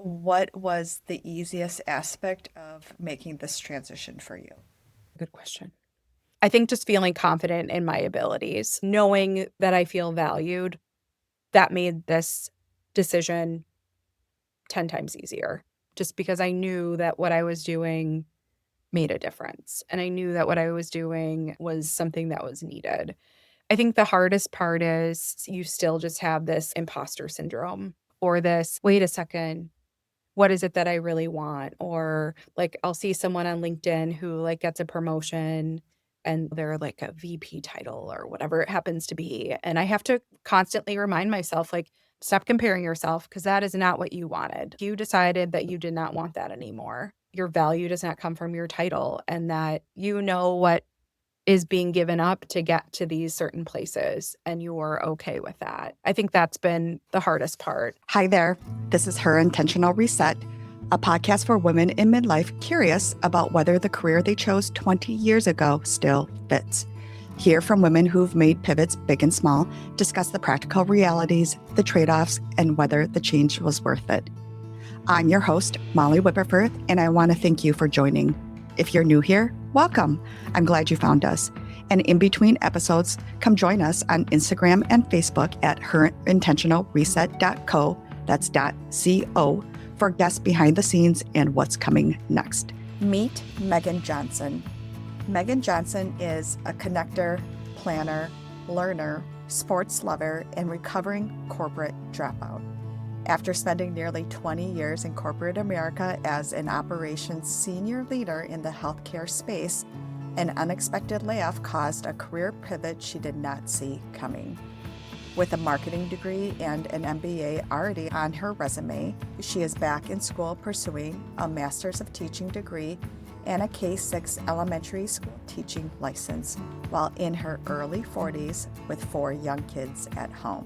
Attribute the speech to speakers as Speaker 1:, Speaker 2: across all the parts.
Speaker 1: what was the easiest aspect of making this transition for you?
Speaker 2: Good question. I think just feeling confident in my abilities, knowing that I feel valued, that made this decision 10 times easier. Just because I knew that what I was doing made a difference. And I knew that what I was doing was something that was needed. I think the hardest part is you still just have this imposter syndrome or this, wait a second, what is it that I really want? Or like I'll see someone on LinkedIn who like gets a promotion and they're like a VP title or whatever it happens to be. And I have to constantly remind myself, like, stop comparing yourself because that is not what you wanted. You decided that you did not want that anymore. Your value does not come from your title, and that you know what is being given up to get to these certain places, and you're okay with that. I think that's been the hardest part.
Speaker 1: Hi there. This is Her Intentional Reset, a podcast for women in midlife curious about whether the career they chose 20 years ago still fits. Hear from women who've made pivots big and small, discuss the practical realities, the trade-offs, and whether the change was worth it. I'm your host, Molly Whipperford, and I want to thank you for joining. If you're new here, welcome. I'm glad you found us. And in between episodes, come join us on Instagram and Facebook at herintentionalreset.co, that's .co, for guests behind the scenes and what's coming next. Meet Meghan Johnson. Meghan Johnson is a connector, planner, learner, sports lover, and recovering corporate dropout. After spending nearly 20 years in corporate America as an operations senior leader in the healthcare space, an unexpected layoff caused a career pivot she did not see coming. With a marketing degree and an MBA already on her resume, she is back in school pursuing a Master's of Teaching degree and a K-6 elementary school teaching license while in her early 40s with 4 young kids at home.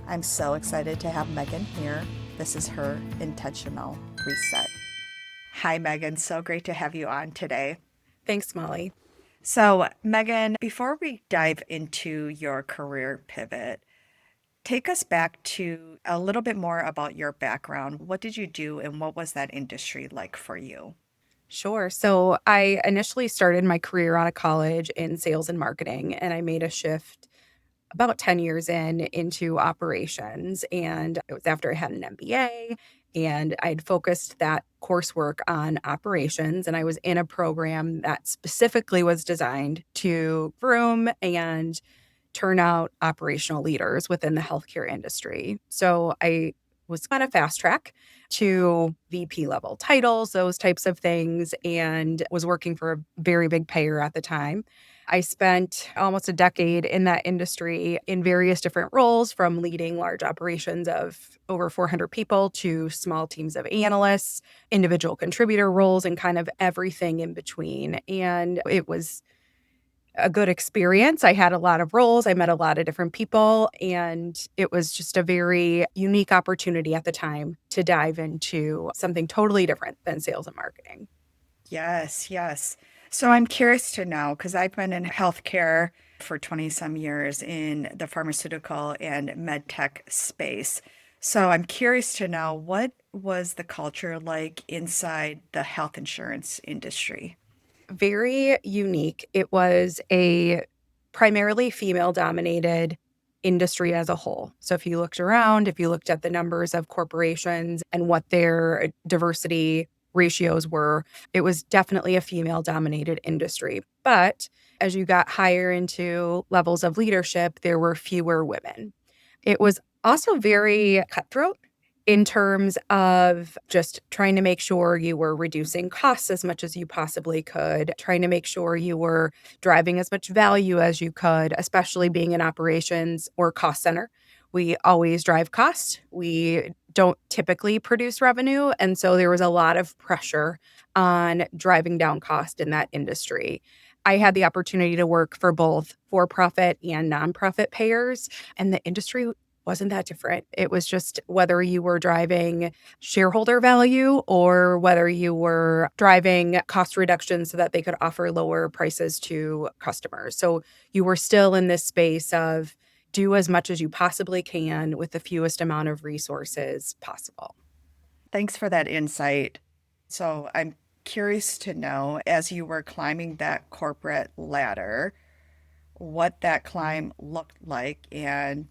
Speaker 1: I'm so excited to have Meghan here. This is Her Intentional Reset. Hi, Meghan. So great to have you on today.
Speaker 2: Thanks, Molly.
Speaker 1: So, Meghan, before we dive into your career pivot, take us back to a little bit more about your background. What did you do and what was that industry like for you?
Speaker 2: Sure. So I initially started my career out of college in sales and marketing, and I made a shift about 10 years into operations. And it was after I had an MBA and I'd focused that coursework on operations. And I was in a program that specifically was designed to groom and turn out operational leaders within the healthcare industry. So I was kind of fast track to VP level titles, those types of things, and was working for a very big payer at the time. I spent almost a decade in that industry in various different roles, from leading large operations of over 400 people to small teams of analysts, individual contributor roles, and kind of everything in between. And it was a good experience. I had a lot of roles. I met a lot of different people, and it was just a very unique opportunity at the time to dive into something totally different than sales and marketing.
Speaker 1: Yes, yes. So I'm curious to know, because I've been in healthcare for 20 some years in the pharmaceutical and med tech space. So I'm curious to know, what was the culture like inside the health insurance industry?
Speaker 2: Very unique. It was a primarily female dominated industry as a whole. So if you looked around, if you looked at the numbers of corporations and what their diversity ratios were, it was definitely a female dominated industry. But as you got higher into levels of leadership, there were fewer women. It was also very cutthroat in terms of just trying to make sure you were reducing costs as much as you possibly could, trying to make sure you were driving as much value as you could, especially being in operations or cost center. We always drive cost. We don't typically produce revenue. And so there was a lot of pressure on driving down cost in that industry. I had the opportunity to work for both for-profit and nonprofit payers, and the industry wasn't that different. It was just whether you were driving shareholder value or whether you were driving cost reductions so that they could offer lower prices to customers. So you were still in this space of do as much as you possibly can with the fewest amount of resources possible.
Speaker 1: Thanks for that insight. So I'm curious to know, as you were climbing that corporate ladder, what that climb looked like and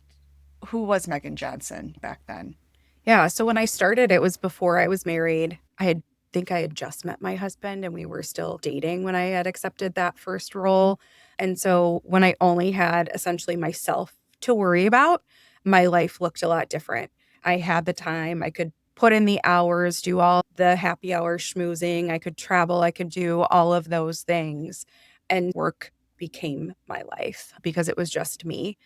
Speaker 1: who was Megan Johnson back then?
Speaker 2: Yeah. So when I started, it was before I was married. Think I had just met my husband and we were still dating when I had accepted that first role. And so when I only had essentially myself to worry about, my life looked a lot different. I had the time, I could put in the hours, do all the happy hour schmoozing, I could travel, I could do all of those things. And work became my life because it was just me.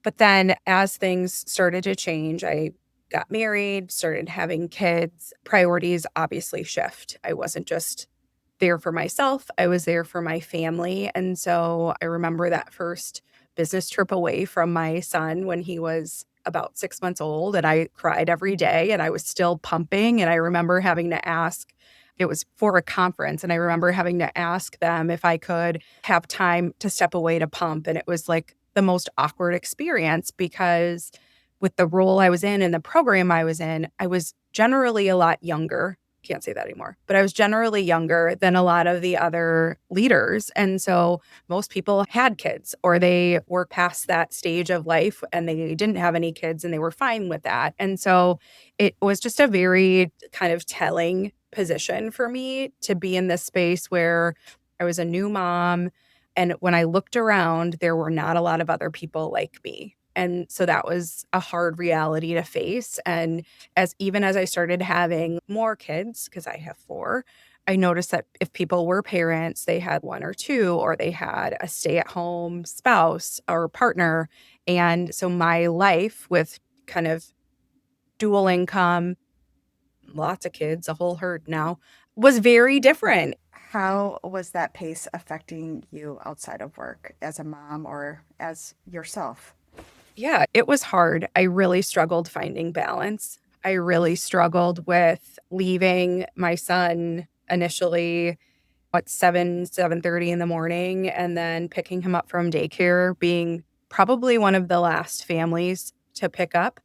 Speaker 2: But then as things started to change, I got married, started having kids, priorities obviously shift. I wasn't just there for myself, I was there for my family. And so I remember that first business trip away from my son when he was about 6 months old, and I cried every day and I was still pumping. And I remember having to ask, it was for a conference, and I remember having to ask them if I could have time to step away to pump. And it was like the most awkward experience because with the role I was in and the program I was in, I was generally a lot younger. Can't say that anymore, but I was generally younger than a lot of the other leaders. And so most people had kids or they were past that stage of life and they didn't have any kids and they were fine with that. And so it was just a very kind of telling position for me to be in this space where I was a new mom. And when I looked around, there were not a lot of other people like me. And so that was a hard reality to face. And even as I started having more kids, because I have four, I noticed that if people were parents, they had one or two, or they had a stay-at-home spouse or partner. And so my life with kind of dual income, lots of kids, a whole herd now, was very different.
Speaker 1: How was that pace affecting you outside of work as a mom or as yourself?
Speaker 2: Yeah, it was hard. I really struggled finding balance. I really struggled with leaving my son initially at 7:30 in the morning, and then picking him up from daycare, being probably one of the last families to pick up.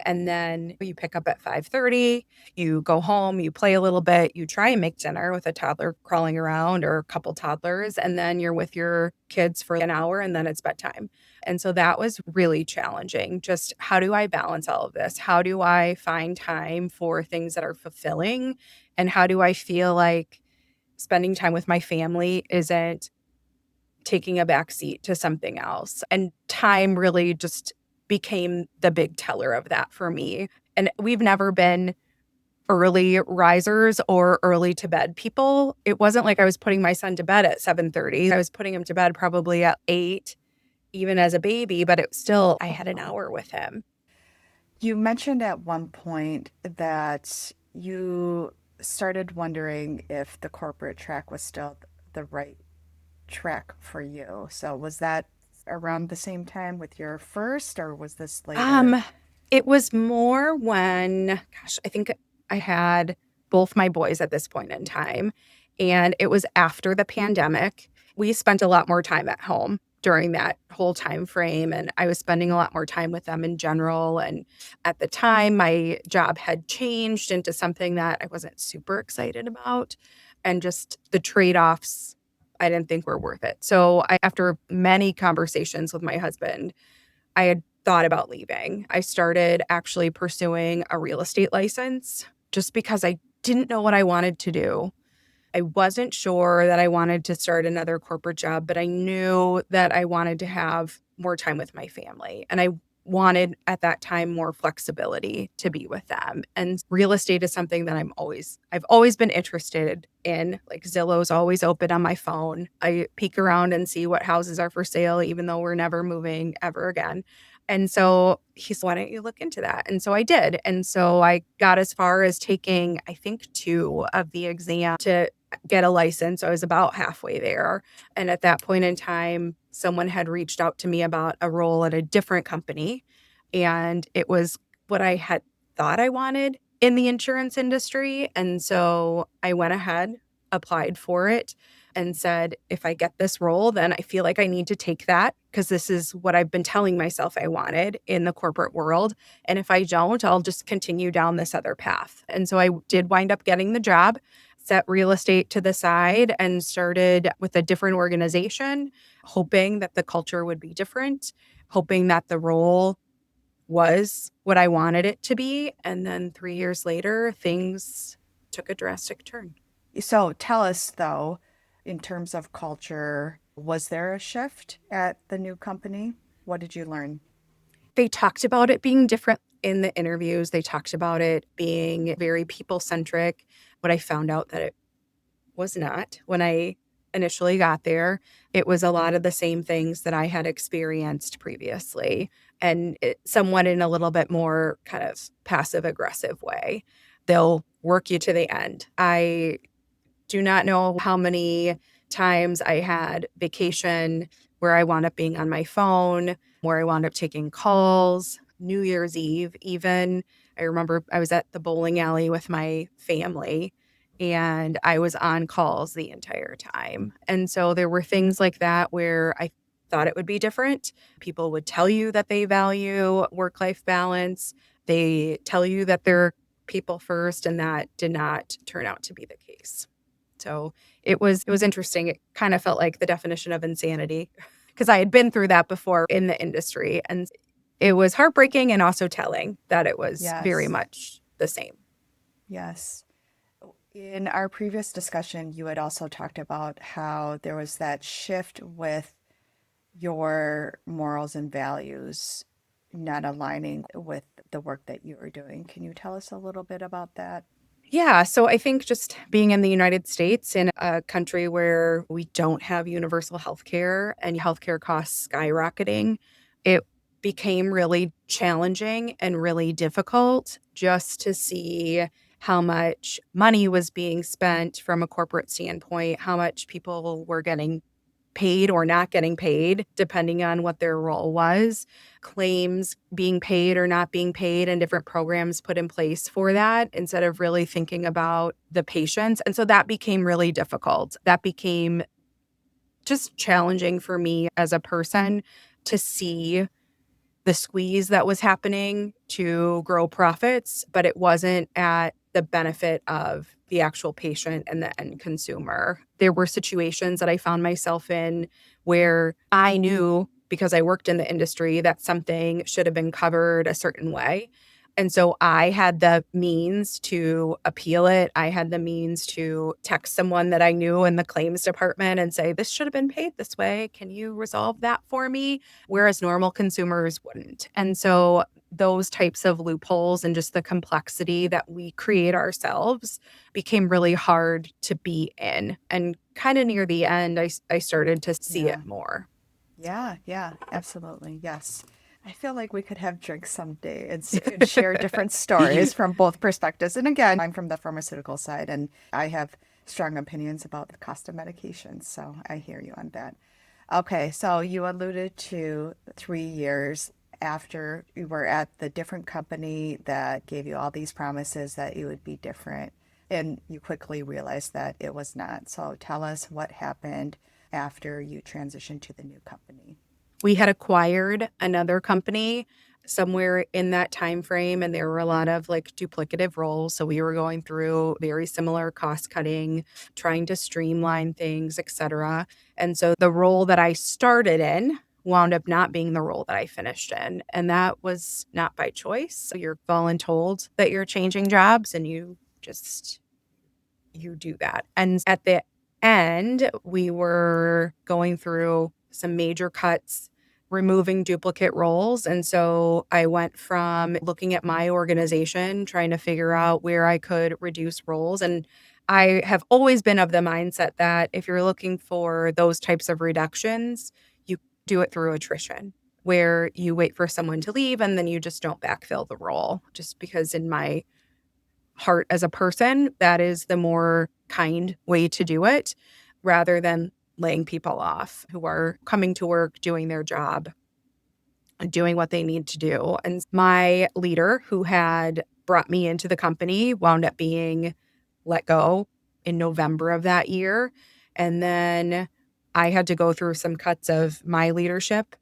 Speaker 2: And then you pick up at 5:30, you go home, you play a little bit, you try and make dinner with a toddler crawling around or a couple toddlers, and then you're with your kids for an hour and then it's bedtime. And so that was really challenging. Just how do I balance all of this? How do I find time for things that are fulfilling? And how do I feel like spending time with my family isn't taking a back seat to something else? And time really just became the big teller of that for me. And we've never been early risers or early to bed people. It wasn't like I was putting my son to bed at 7:30. I was putting him to bed probably at 8 even as a baby, but it still I had an hour with him.
Speaker 1: You mentioned at one point that you started wondering if the corporate track was still the right track for you. So was that around the same time with your first, or was this later?
Speaker 2: Um, it was more when, gosh, I think I had both my boys at this point in time, and it was after the pandemic. We spent a lot more time at home during that whole time frame, and I was spending a lot more time with them in general. And at the time, my job had changed into something that I wasn't super excited about, and just the trade-offs I didn't think were worth it. So after many conversations with my husband, I had thought about leaving. I started actually pursuing a real estate license just because I didn't know what I wanted to do. I wasn't sure that I wanted to start another corporate job, but I knew that I wanted to have more time with my family. And I wanted at that time more flexibility to be with them. And real estate is something that I've always been interested in. Like Zillow's always open on my phone. I peek around and see what houses are for sale, even though we're never moving ever again. And so he said, why don't you look into that? And so I did. And so I got as far as taking, I think, two of the exam to get a license. I was about halfway there. And at that point in time, someone had reached out to me about a role at a different company. And it was what I had thought I wanted in the insurance industry. And so I went ahead, applied for it. and said, if I get this role, then I feel like I need to take that because this is what I've been telling myself I wanted in the corporate world. And if I don't, I'll just continue down this other path. And so I did wind up getting the job, set real estate to the side, and started with a different organization, hoping that the culture would be different, hoping that the role was what I wanted it to be. And then 3 years later, things took a drastic turn.
Speaker 1: So tell us, though, in terms of culture, was there a shift at the new company? What did you learn?
Speaker 2: They talked about it being different in the interviews. They talked about it being very people-centric, but I found out that it was not when I initially got there. It was a lot of the same things that I had experienced previously, and somewhat in a little bit more kind of passive aggressive way. They'll work you to the end. I do not know how many times I had vacation where I wound up being on my phone, where I wound up taking calls, New Year's Eve, even. I remember I was at the bowling alley with my family and I was on calls the entire time. And so there were things like that where I thought it would be different. People would tell you that they value work life balance, they tell you that they're people first, and that did not turn out to be the case. So it was interesting. It kind of felt like the definition of insanity because I had been through that before in the industry. And it was heartbreaking and also telling that it was very
Speaker 1: Yes.
Speaker 2: much the same.
Speaker 1: Yes. In our previous discussion, you had also talked about how there was that shift with your morals and values not aligning with the work that you were doing. Can you tell us a little bit about that?
Speaker 2: Yeah. So I think just being in the United States, in a country where we don't have universal health care and healthcare costs skyrocketing, it became really challenging and really difficult just to see how much money was being spent from a corporate standpoint, how much people were getting paid or not getting paid, depending on what their role was, claims being paid or not being paid, and different programs put in place for that instead of really thinking about the patients. And so that became really difficult. That became just challenging for me as a person to see the squeeze that was happening to grow profits, but it wasn't at the benefit of the actual patient and the end consumer. There were situations that I found myself in where I knew, because I worked in the industry, that something should have been covered a certain way. And so I had the means to appeal it. I had the means to text someone that I knew in the claims department and say, this should have been paid this way. Can you resolve that for me? Whereas normal consumers wouldn't. And so those types of loopholes and just the complexity that we create ourselves became really hard to be in. And kind of near the end, I started to see
Speaker 1: Yeah.
Speaker 2: it more.
Speaker 1: Yeah, absolutely. Yes. I feel like we could have drinks someday and share different stories from both perspectives. And again, I'm from the pharmaceutical side and I have strong opinions about the cost of medications. So I hear you on that. Okay, so you alluded to 3 years after you were at the different company that gave you all these promises that you would be different, and you quickly realized that it was not. So tell us what happened after you transitioned to the new company.
Speaker 2: We had acquired another company somewhere in that time frame, and there were a lot of like duplicative roles. So we were going through very similar cost cutting, trying to streamline things, et cetera. And so the role that I started in wound up not being the role that I finished in. And that was not by choice. You're voluntold that you're changing jobs and you do that. And at the end, we were going through some major cuts, removing duplicate roles. And so I went from looking at my organization, trying to figure out where I could reduce roles. And I have always been of the mindset that if you're looking for those types of reductions, you do it through attrition, where you wait for someone to leave and then you just don't backfill the role. Just because in my heart as a person, that is the more kind way to do it rather than laying people off who are coming to work, doing their job, doing what they need to do. And my leader, who had brought me into the company, wound up being let go in November of that year. And then I had to go through some cuts of my leadership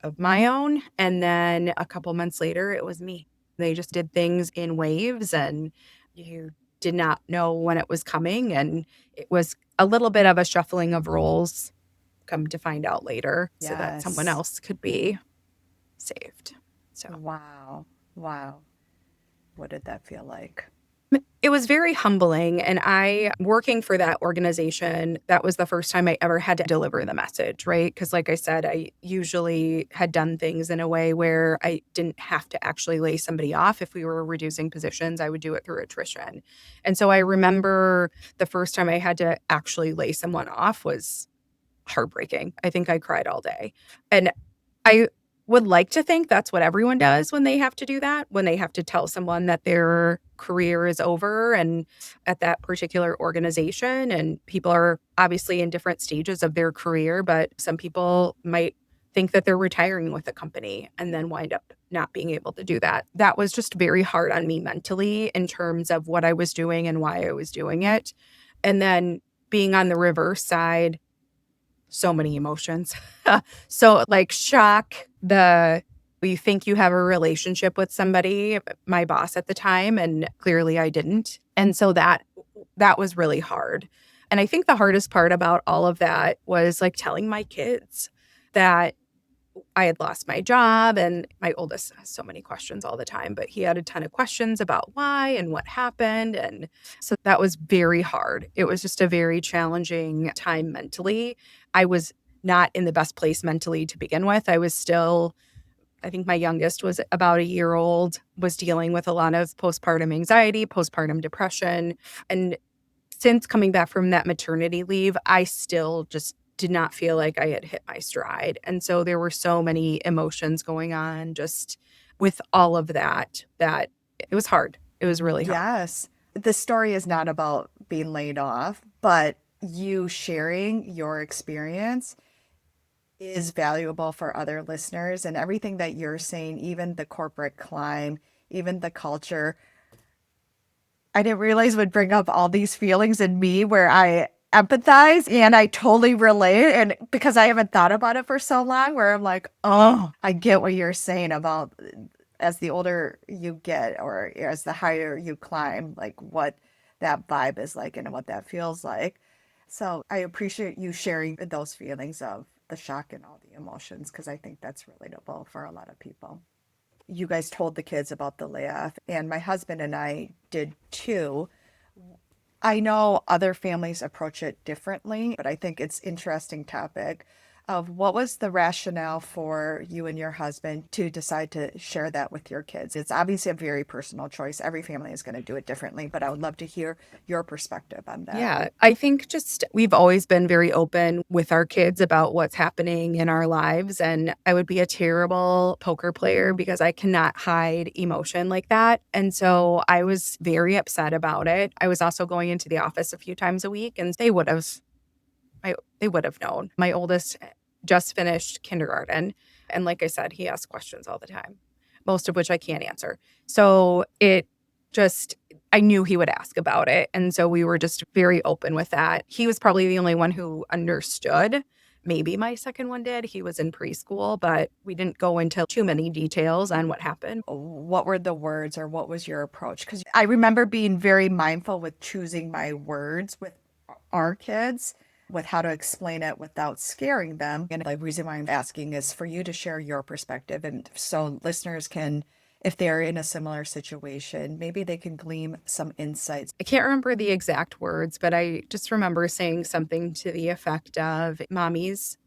Speaker 2: of my own. And then a couple months later, it was me. They just did things in waves and you did not know when it was coming. And it was a little bit of a shuffling of roles, come to find out later, so that someone
Speaker 1: Yes.
Speaker 2: else could be saved. So
Speaker 1: Wow. Wow. What did that feel like?
Speaker 2: it was very humbling. And working for that organization, that was the first time I ever had to deliver the message, right? Because, like I said, I usually had done things in a way where I didn't have to actually lay somebody off. If we were reducing positions, I would do it through attrition. And so I remember the first time I had to actually lay someone off was heartbreaking. I think I cried all day. And I would like to think that's what everyone does when they have to do that, when they have to tell someone that their career is over and at that particular organization. And people are obviously in different stages of their career, but some people might think that they're retiring with the company and then wind up not being able to do that. That was just very hard on me mentally in terms of what I was doing and why I was doing it. And then being on the reverse side, so many emotions. So like shock, you think you have a relationship with somebody, my boss at the time, and clearly I didn't. And so that was really hard. And I think the hardest part about all of that was like telling my kids that I had lost my job, and my oldest has so many questions all the time, but he had a ton of questions about why and what happened. And so that was very hard. It was just a very challenging time mentally. I was not in the best place mentally to begin with. I think my youngest was about a year old, was dealing with a lot of postpartum anxiety, postpartum depression. And since coming back from that maternity leave, I still just did not feel like I had hit my stride. And so there were so many emotions going on just with all of that it was hard. It was really hard.
Speaker 1: Yes. The story is not about being laid off, but you sharing your experience is valuable for other listeners. And everything that you're saying, even the corporate climb, even the culture, I didn't realize would bring up all these feelings in me where I empathize and I totally relate. And because I haven't thought about it for so long, where I'm like, oh, I get what you're saying about as the older you get or as the higher you climb, like what that vibe is like and what that feels like. So I appreciate you sharing those feelings of the shock and all the emotions because I think that's relatable for a lot of people. You guys told the kids about the layoff, and my husband and I did too. I know other families approach it differently, but I think it's interesting topic of what was the rationale for you and your husband to decide to share that with your kids. It's obviously a very personal choice. Every family is going to do it differently, but I would love to hear your perspective on that.
Speaker 2: Yeah, I think just we've always been very open with our kids about what's happening in our lives. And I would be a terrible poker player because I cannot hide emotion like that. And so I was very upset about it. I was also going into the office a few times a week, and they would have known. My oldest just finished kindergarten. And like I said, he asks questions all the time, most of which I can't answer. So I knew he would ask about it. And so we were just very open with that. He was probably the only one who understood. Maybe my second one did. He was in preschool, but we didn't go into too many details on what happened.
Speaker 1: What were the words or what was your approach? Because I remember being very mindful with choosing my words with our kids, with how to explain it without scaring them. And the reason why I'm asking is for you to share your perspective. And so listeners can, if they're in a similar situation, maybe they can glean some insights.
Speaker 2: I can't remember the exact words, but I just remember saying something to the effect of mommy's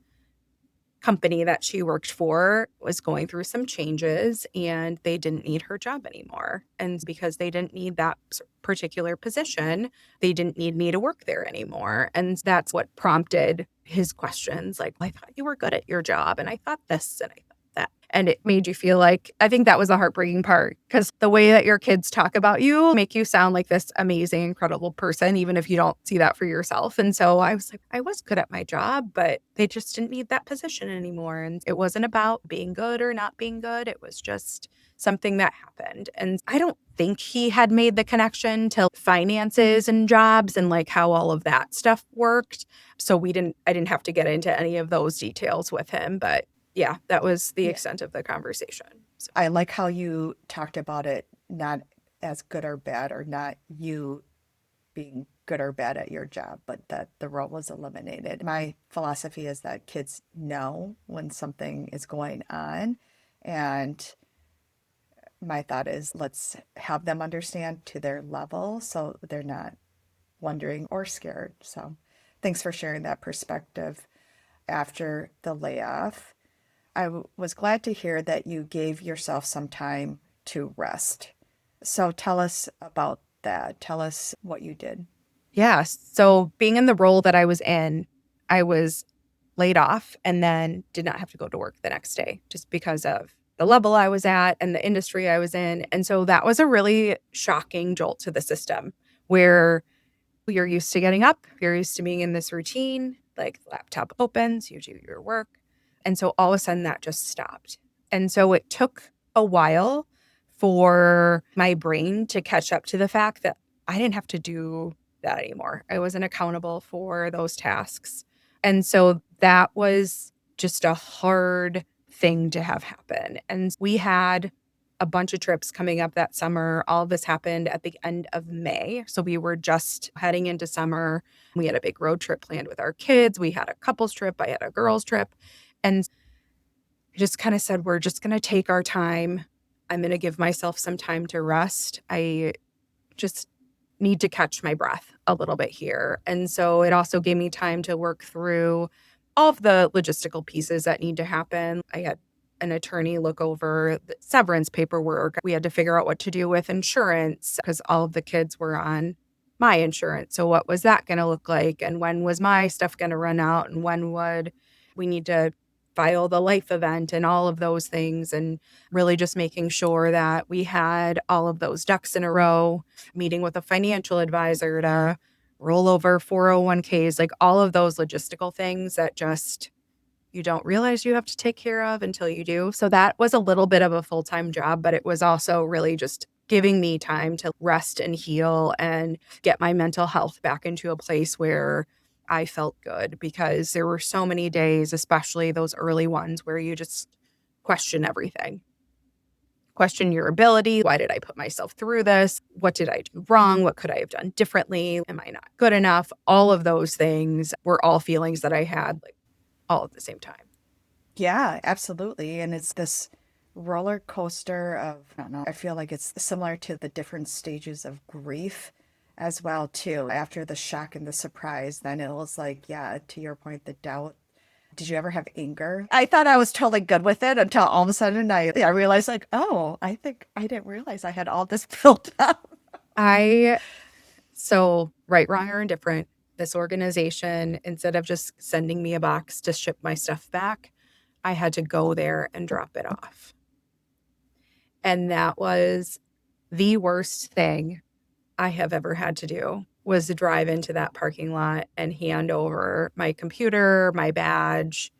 Speaker 2: company that she worked for was going through some changes and they didn't need her job anymore. And because they didn't need that particular position, they didn't need me to work there anymore. And that's what prompted his questions. Like, I thought you were good at your job. And I thought this and I thought that. And it made you feel like, I think that was the heartbreaking part, because the way that your kids talk about you make you sound like this amazing, incredible person, even if you don't see that for yourself. And so I was like, I was good at my job, but they just didn't need that position anymore. And it wasn't about being good or not being good. It was just something that happened. And I don't think he had made the connection to finances and jobs and like how all of that stuff worked. So I didn't have to get into any of those details with him, but yeah, that was the
Speaker 1: Yeah.
Speaker 2: extent of the conversation. So,
Speaker 1: I like how you talked about it not as good or bad, or not you being good or bad at your job, but that the role was eliminated. My philosophy is that kids know when something is going on. And my thought is let's have them understand to their level so they're not wondering or scared. So thanks for sharing that perspective after the layoff. Was glad to hear that you gave yourself some time to rest. So tell us about that. Tell us what you did.
Speaker 2: yeah. So being in the role that I was laid off and then did not have to go to work the next day just because of the level I was at and the industry I was in. And so that was a really shocking jolt to the system where you're used to getting up, you're used to being in this routine, like the laptop opens, you do your work. And so all of a sudden that just stopped. And so it took a while for my brain to catch up to the fact that I didn't have to do that anymore. I wasn't accountable for those tasks. And so that was just a hard thing to have happen. And we had a bunch of trips coming up that summer. All of this happened at the end of May. So we were just heading into summer. We had a big road trip planned with our kids. We had a couples trip. I had a girls trip. And I just kind of said, we're just going to take our time. I'm going to give myself some time to rest. I just need to catch my breath a little bit here. And so it also gave me time to work through all of the logistical pieces that need to happen. I had an attorney look over the severance paperwork. We had to figure out what to do with insurance because all of the kids were on my insurance. So what was that going to look like? And when was my stuff going to run out? And when would we need to file the life event and all of those things? And really just making sure that we had all of those ducks in a row, meeting with a financial advisor to roll over 401ks, like all of those logistical things that just you don't realize you have to take care of until you do. So that was a little bit of a full-time job, but it was also really just giving me time to rest and heal and get my mental health back into a place where I felt good, because there were so many days, especially those early ones, where you just question everything. Question your ability. Why did I put myself through this? What did I do wrong? What could I have done differently? Am I not good enough? All of those things were all feelings that I had like all at the same time.
Speaker 1: Yeah, absolutely. And it's this roller coaster of, I don't know, I feel like it's similar to the different stages of grief as well, too. After the shock and the surprise, then it was like, yeah, to your point, the doubt. Did you ever have anger? I thought I was totally good with it until all of a sudden I realized like, oh, I think I didn't realize I had all this built up.
Speaker 2: So right, wrong, or indifferent, this organization, instead of just sending me a box to ship my stuff back, I had to go there and drop it off. And that was the worst thing I have ever had to do, was to drive into that parking lot and hand over my computer, my badge,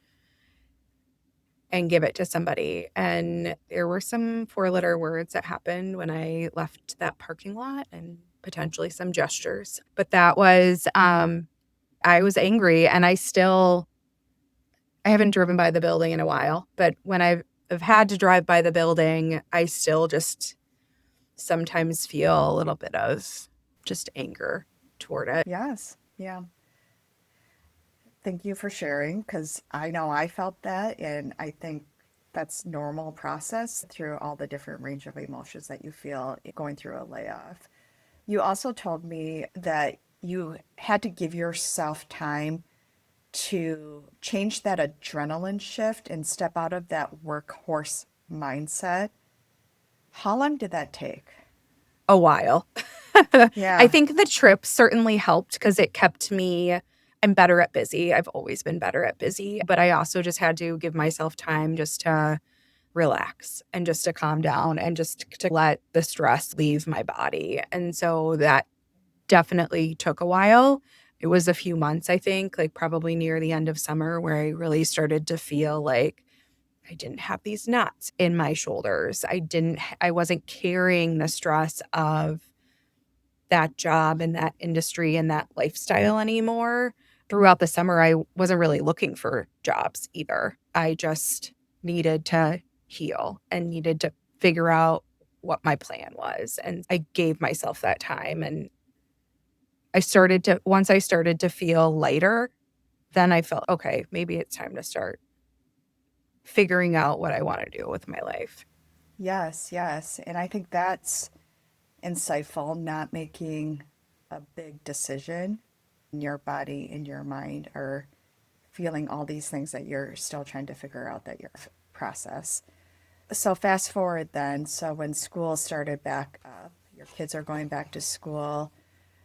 Speaker 2: and give it to somebody. And there were some four-letter words that happened when I left that parking lot, and potentially some gestures. But that was, I was angry, and I haven't driven by the building in a while, but when I've had to drive by the building, I still just sometimes feel a little bit of just anger toward it.
Speaker 1: Yes. Yeah. Thank you for sharing because I know I felt that, and I think that's normal process through all the different range of emotions that you feel going through a layoff. You also told me that you had to give yourself time to change that adrenaline shift and step out of that workhorse mindset. How long did that take?
Speaker 2: A while. I
Speaker 1: Yeah.
Speaker 2: think the trip certainly helped because it kept me, I'm better at busy. I've always been better at busy, but I also just had to give myself time just to relax and just to calm down and just to let the stress leave my body. And so that definitely took a while. It was a few months, I think, like probably near the end of summer, where I really started to feel like I didn't have these knots in my shoulders. I wasn't carrying the stress of that job and that industry and that lifestyle anymore. Throughout the summer, I wasn't really looking for jobs either. I just needed to heal and needed to figure out what my plan was. And I gave myself that time. And once I started to feel lighter, then I felt, okay, maybe it's time to start figuring out what I want to do with my life.
Speaker 1: Yes, yes. And I think that's insightful, not making a big decision in your body, in your mind, or feeling all these things that you're still trying to figure out that your process. So fast forward then, so when school started back up, your kids are going back to school.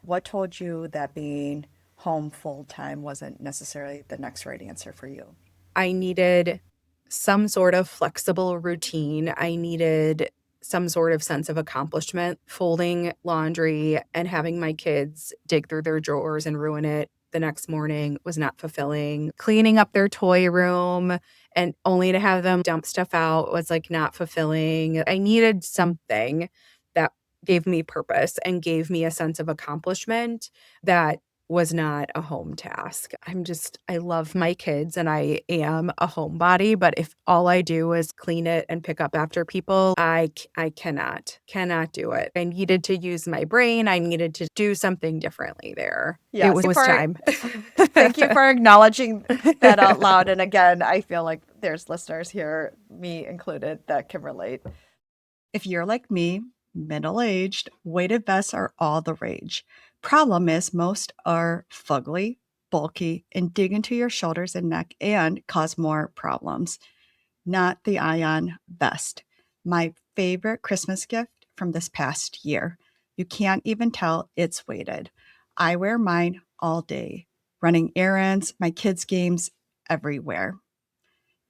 Speaker 1: What told you that being home full time wasn't necessarily the next right answer for you?
Speaker 2: I needed some sort of flexible routine. I needed some sort of sense of accomplishment. Folding laundry and having my kids dig through their drawers and ruin it the next morning was not fulfilling. Cleaning up their toy room and only to have them dump stuff out was like not fulfilling. I needed something that gave me purpose and gave me a sense of accomplishment that was not a home task. I love my kids and I am a homebody, but if all I do is clean it and pick up after people, I cannot do it. I needed to use my brain. I needed to do something differently there. It
Speaker 1: Yes.
Speaker 2: was time.
Speaker 1: Thank you for acknowledging that out loud. And again, I feel like there's listeners here, me included, that can relate. If you're like me, middle aged, weighted vests are all the rage. Problem is, most are fugly, bulky, and dig into your shoulders and neck and cause more problems. Not the Aion vest. My favorite Christmas gift from this past year. You can't even tell it's weighted. I wear mine all day, running errands, my kids' games, everywhere.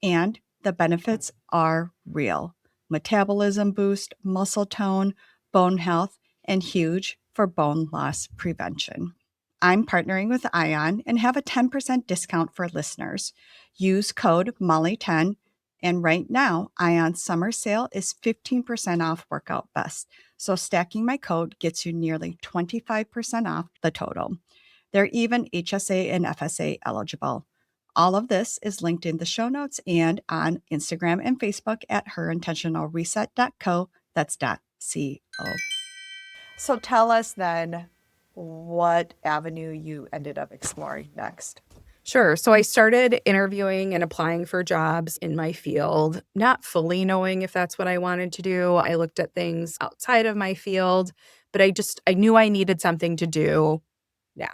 Speaker 1: And the benefits are real: metabolism boost, muscle tone, bone health, and huge for bone loss prevention. I'm partnering with Aion and have a 10% discount for listeners. Use code Molly10, and right now, Aion's summer sale is 15% off workout vests. So stacking my code gets you nearly 25% off the total. They're even HSA and FSA eligible. All of this is linked in the show notes and on Instagram and Facebook at herintentionalreset.co. That's .co. So tell us then what avenue you ended up exploring next.
Speaker 2: Sure. So I started interviewing and applying for jobs in my field, not fully knowing if that's what I wanted to do. I looked at things outside of my field, but I knew I needed something to do now.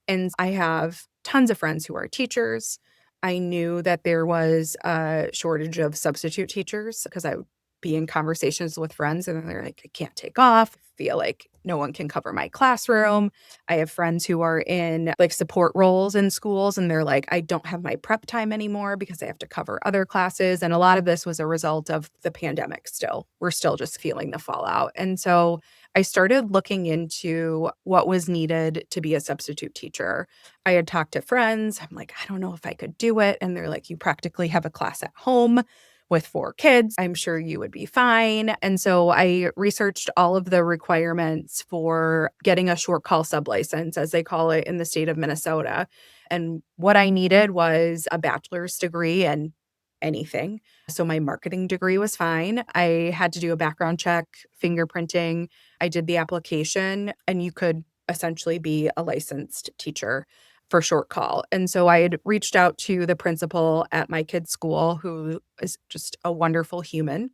Speaker 2: And I have tons of friends who are teachers. I knew that there was a shortage of substitute teachers because I would be in conversations with friends and they're like, I can't take off. I feel like no one can cover my classroom. I have friends who are in like support roles in schools and they're like, I don't have my prep time anymore because I have to cover other classes. And a lot of this was a result of the pandemic still. We're still just feeling the fallout. And so I started looking into what was needed to be a substitute teacher. I had talked to friends. I'm like, I don't know if I could do it. And they're like, you practically have a class at home with 4 kids. I'm sure you would be fine. And so I researched all of the requirements for getting a short call sublicense, as they call it in the state of Minnesota. And what I needed was a bachelor's degree in anything. So my marketing degree was fine. I had to do a background check, fingerprinting. I did the application, and you could essentially be a licensed teacher for short call. And so I had reached out to the principal at my kid's school, who is just a wonderful human,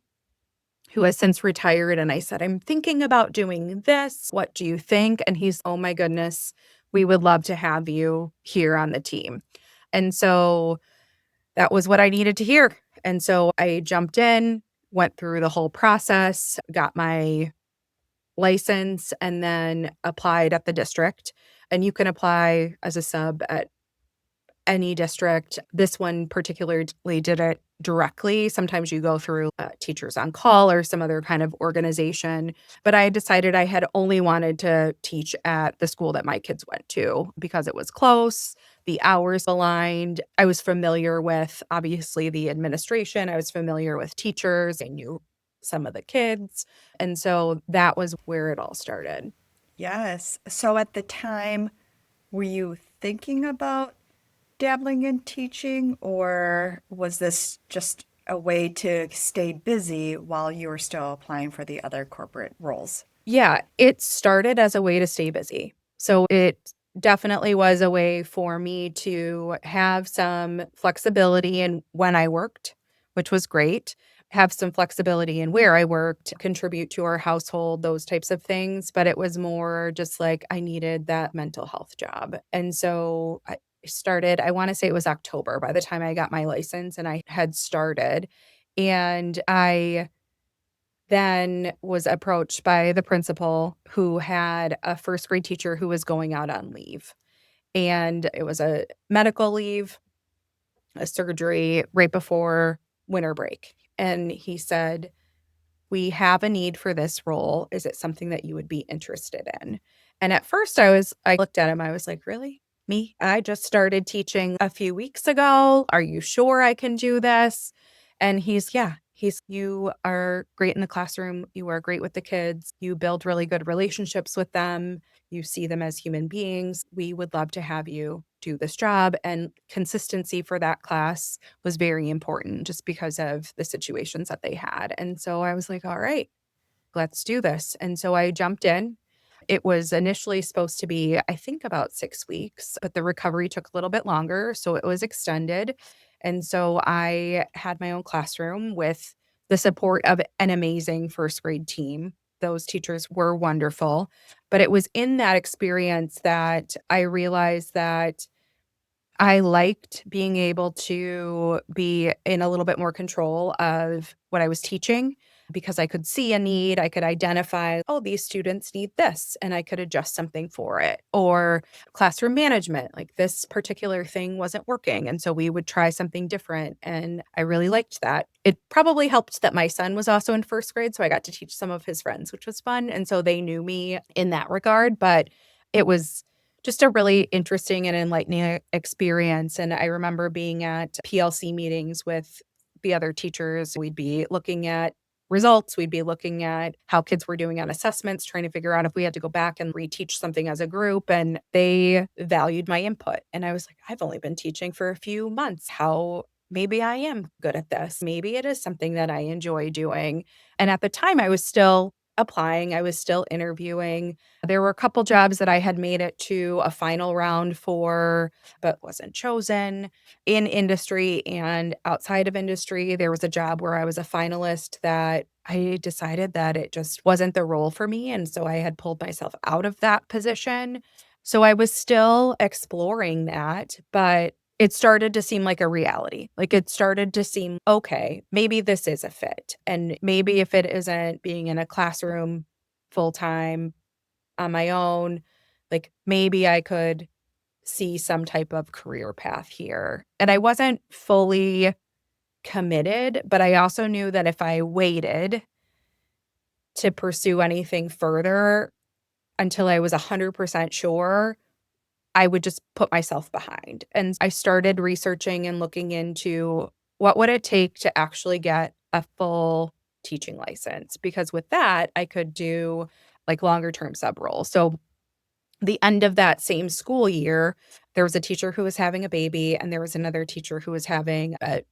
Speaker 2: who has since retired. And I said, I'm thinking about doing this. What do you think? And he's, oh my goodness, we would love to have you here on the team. And so that was what I needed to hear. And so I jumped in, went through the whole process, got my license, and then applied at the district. And you can apply as a sub at any district. This one particularly did it directly. Sometimes you go through Teachers on Call or some other kind of organization. But I decided I had only wanted to teach at the school that my kids went to because it was close, the hours aligned. I was familiar with, obviously, the administration. I was familiar with teachers. I knew some of the kids. And so that was where it all started.
Speaker 1: Yes. So at the time, were you thinking about dabbling in teaching, or was this just a way to stay busy while you were still applying for the other corporate roles?
Speaker 2: Yeah, it started as a way to stay busy. So it definitely was a way for me to have some flexibility in when I worked, which was great. Have some flexibility in where I worked, contribute to our household, those types of things. But it was more just like I needed that mental health job. And so I started, I want to say it was October by the time I got my license and I had started. And I then was approached by the principal who had a first grade teacher who was going out on leave. And it was a medical leave, a surgery right before winter break. And he said, "We have a need for this role. Is it something that you would be interested in?" And at first I looked at him, I was like, "Really? Me? I just started teaching a few weeks ago. Are you sure I can do this?" And you are great in the classroom. You are great with the kids. You build really good relationships with them. You see them as human beings. We would love to have you do this job. And consistency for that class was very important just because of the situations that they had. And so I was like, all right, let's do this. And so I jumped in. It was initially supposed to be, I think, about 6 weeks, but the recovery took a little bit longer. So it was extended. And so I had my own classroom with the support of an amazing first grade team. Those teachers were wonderful. But it was in that experience that I realized that I liked being able to be in a little bit more control of what I was teaching because I could see a need. I could identify, oh, these students need this, and I could adjust something for it. Or classroom management, like this particular thing wasn't working. And so we would try something different. And I really liked that. It probably helped that my son was also in first grade. So I got to teach some of his friends, which was fun. And so they knew me in that regard. But it was just a really interesting and enlightening experience. And I remember being at PLC meetings with the other teachers. We'd be looking at results. We'd be looking at how kids were doing on assessments, trying to figure out if we had to go back and reteach something as a group. And they valued my input. And I was like, I've only been teaching for a few months. How maybe I am good at this. Maybe it is something that I enjoy doing. And at the time, I was still applying, I was still interviewing. There were a couple jobs that I had made it to a final round for, but wasn't chosen in industry and outside of industry. There was a job where I was a finalist that I decided that it just wasn't the role for me. And so I had pulled myself out of that position. So I was still exploring that, but it started to seem like a reality. Like it started to seem, okay, maybe this is a fit. And maybe if it isn't being in a classroom full time on my own, like maybe I could see some type of career path here. And I wasn't fully committed, but I also knew that if I waited to pursue anything further until I was 100% sure, I would just put myself behind. And I started researching and looking into what would it take to actually get a full teaching license, because with that, I could do like longer term sub roles. So the end of that same school year, there was a teacher who was having a baby and there was another teacher who was having a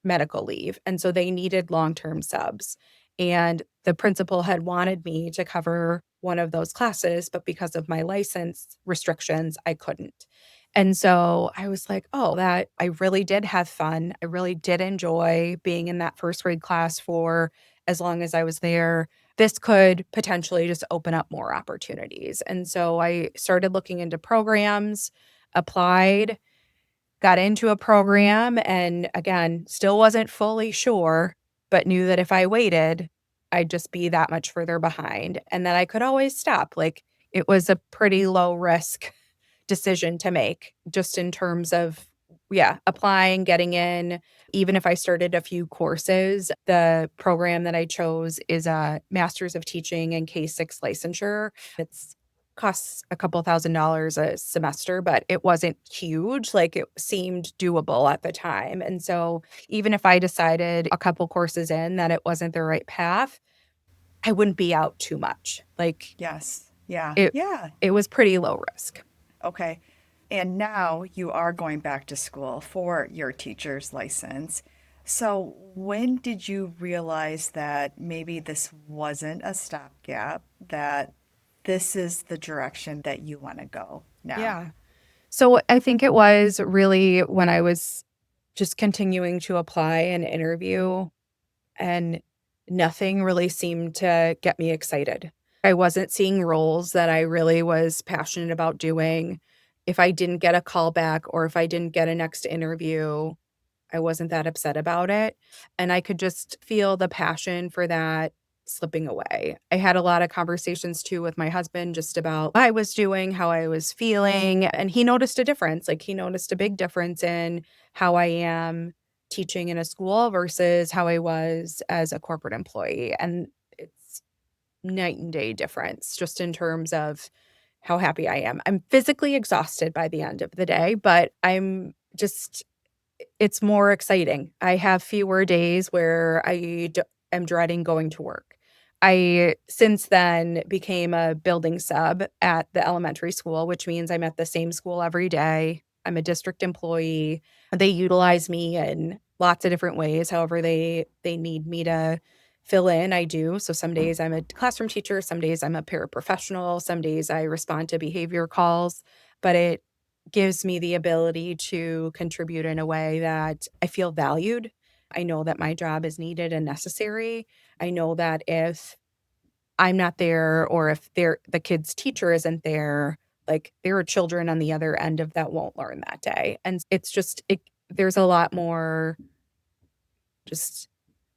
Speaker 2: medical leave. And so they needed long-term subs. And the principal had wanted me to cover one of those classes, but because of my license restrictions, I couldn't. And so I was like, oh, that I really did have fun. I really did enjoy being in that first grade class for as long as I was there. This could potentially just open up more opportunities. And so I started looking into programs, applied, got into a program, and again, still wasn't fully sure, but knew that if I waited, I'd just be that much further behind and that I could always stop. Like it was a pretty low risk decision to make just in terms of Yeah, applying, getting in. Even if I started a few courses, the program that I chose is a Master's of Teaching and K-6 licensure. It's costs a couple $1,000s a semester, but it wasn't huge. Like, it seemed doable at the time. And so even if I decided a couple courses in that it wasn't the right path, I wouldn't be out too much. Like,
Speaker 1: Yes. Yeah.
Speaker 2: it
Speaker 1: Yeah.
Speaker 2: it was pretty low risk.
Speaker 1: Okay. And now you are going back to school for your teacher's license. So when did you realize that maybe this wasn't a stopgap, that this is the direction that you want to go now?
Speaker 2: Yeah. So I think it was really when I was just continuing to apply and interview, and nothing really seemed to get me excited. I wasn't seeing roles that I really was passionate about doing. If I didn't get a call back or if I didn't get a next interview, I wasn't that upset about it, and I could just feel the passion for that slipping away. I had a lot of conversations too with my husband just about what I was doing, how I was feeling, and he noticed a difference. Like, he noticed a big difference in how I am teaching in a school versus how I was as a corporate employee, and it's night and day difference just in terms of how happy I am. I'm physically exhausted by the end of the day, but I'm just it's more exciting. I have fewer days where am dreading going to work. I, since then, became a building sub at the elementary school, which means I'm at the same school every day. I'm a district employee. They utilize me in lots of different ways. However, they need me to fill in, I do. So some days I'm a classroom teacher, some days I'm a paraprofessional, some days I respond to behavior calls, but it gives me the ability to contribute in a way that I feel valued. I know that my job is needed and necessary. I know that if I'm not there or if the kid's teacher isn't there, like, there are children on the other end of that won't learn that day. And it's just there's a lot more just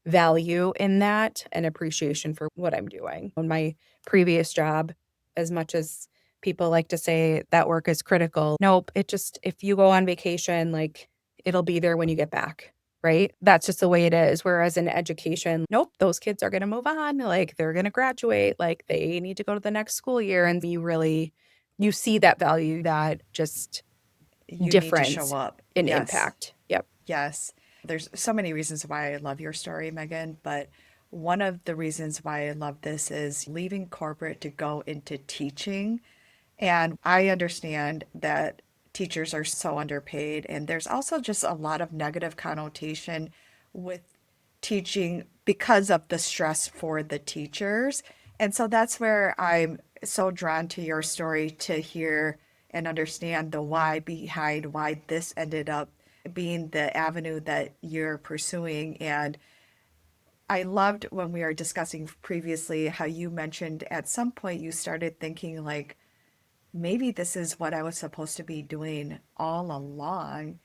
Speaker 2: value in that and appreciation for what I'm doing. On my previous job, as much as people like to say that work is critical, nope, it just if you go on vacation, like, it'll be there when you get back, right? That's just the way it is. Whereas in education, nope, those kids are going to move on, like, they're going to graduate, like, they need to go to the next school year, and you see that value, that just
Speaker 1: You need to show
Speaker 2: difference
Speaker 1: up.
Speaker 2: in
Speaker 1: Yes.
Speaker 2: impact. Yep.
Speaker 1: Yes. There's so many reasons why I love your story, Megan, but one of the reasons why I love this is leaving corporate to go into teaching. And I understand that teachers are so underpaid, and there's also just a lot of negative connotation with teaching because of the stress for the teachers. And so that's where I'm so drawn to your story to hear and understand the why behind why this ended up being the avenue that you're pursuing. And I loved when we were discussing previously how you mentioned at some point you started thinking like, maybe this is what I was supposed to be doing all along.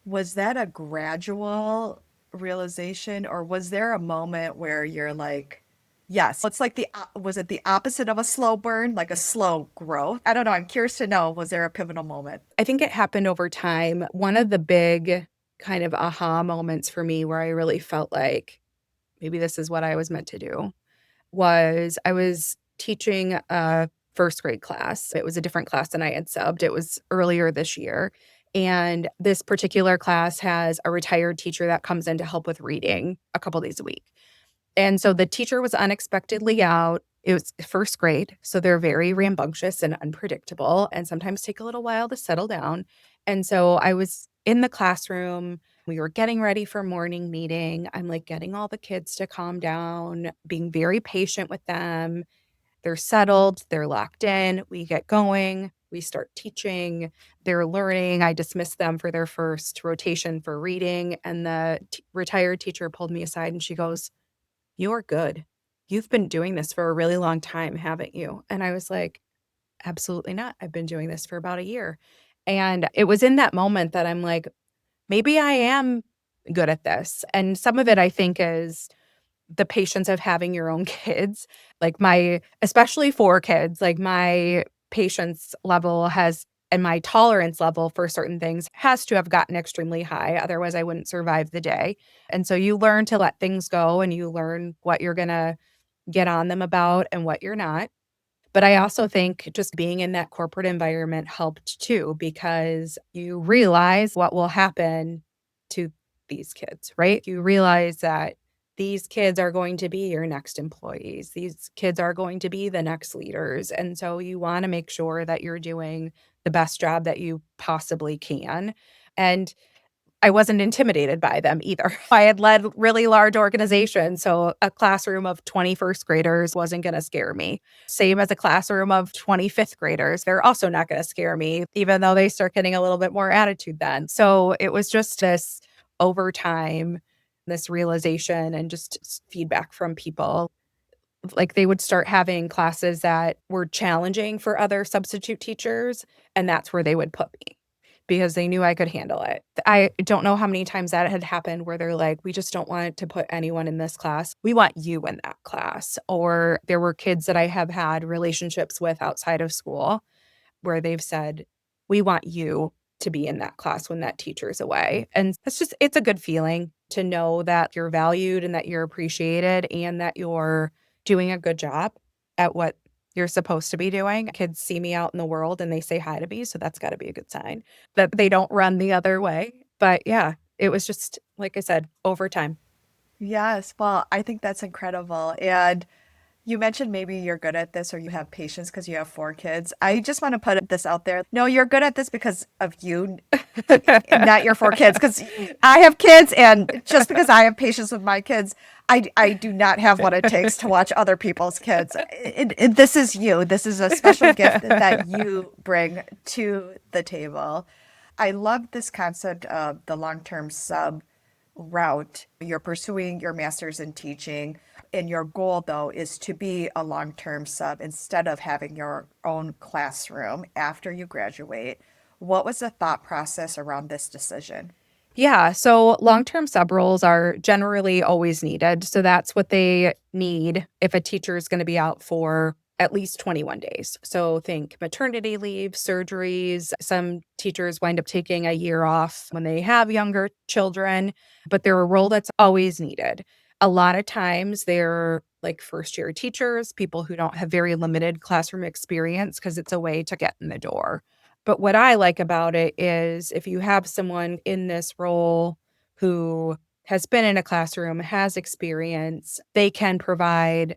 Speaker 1: Was that a gradual realization, or was there a moment where you're like, yes, it's like was it the opposite of a slow burn, like a slow growth? I don't know. I'm curious to know, was there a pivotal moment?
Speaker 2: I think it happened over time. One of the big kind of aha moments for me where I really felt like maybe this is what I was meant to do was I was teaching a first grade class. It was a different class than I had subbed. It was earlier this year. And this particular class has a retired teacher that comes in to help with reading a couple days a week. And so the teacher was unexpectedly out. It was first grade, so they're very rambunctious and unpredictable and sometimes take a little while to settle down. And so I was in the classroom. We were getting ready for morning meeting. I'm like getting all the kids to calm down, being very patient with them. They're settled, they're locked in. We get going, we start teaching, they're learning. I dismiss them for their first rotation for reading. And the retired teacher pulled me aside and she goes, "You're good. You've been doing this for a really long time, haven't you?" And I was like, "Absolutely not. I've been doing this for about a year." And it was in that moment that I'm like, maybe I am good at this. And some of it I think is the patience of having your own kids. Like, especially 4 kids, like, my patience level has And my tolerance level for certain things has to have gotten extremely high. Otherwise, I wouldn't survive the day. And so you learn to let things go and you learn what you're going to get on them about and what you're not. But I also think just being in that corporate environment helped too, because you realize what will happen to these kids, right? You realize that these kids are going to be your next employees. These kids are going to be the next leaders. And so you want to make sure that you're doing the best job that you possibly can. And I wasn't intimidated by them either. I had led really large organizations, so a classroom of 21st graders wasn't going to scare me. Same as a classroom of 25th graders. They're also not going to scare me, even though they start getting a little bit more attitude then. So it was just this over time, this realization and just feedback from people. Like they would start having classes that were challenging for other substitute teachers, and that's where they would put me because they knew I could handle it. I don't know how many times that had happened where they're like, we just don't want to put anyone in this class. We want you in that class. Or there were kids that I have had relationships with outside of school where they've said, we want you to be in that class when that teacher's away. And it's a good feeling to know that you're valued and that you're appreciated and that you're doing a good job at what you're supposed to be doing. Kids see me out in the world and they say hi to me. So that's got to be a good sign that they don't run the other way. But yeah, it was just, like I said, over time.
Speaker 1: Yes. Well, I think that's incredible. And you mentioned maybe you're good at this or you have patience because you have 4 kids. I just want to put this out there. No, you're good at this because of you, not your 4 kids. Because I have kids, and just because I have patience with my kids, I do not have what it takes to watch other people's kids. This is you. This is a special gift that you bring to the table. I love this concept of the long-term sub route. You're pursuing your master's in teaching, and your goal, though, is to be a long term sub instead of having your own classroom after you graduate. What was the thought process around this decision?
Speaker 2: Yeah. So long term sub roles are generally always needed. So that's what they need if a teacher is going to be out for at least 21 days. So think maternity leave, surgeries. Some teachers wind up taking a year off when they have younger children, but they're a role that's always needed. A lot of times they're like first year teachers, people who don't have very limited classroom experience because it's a way to get in the door. But what I like about it is if you have someone in this role who has been in a classroom, has experience, they can provide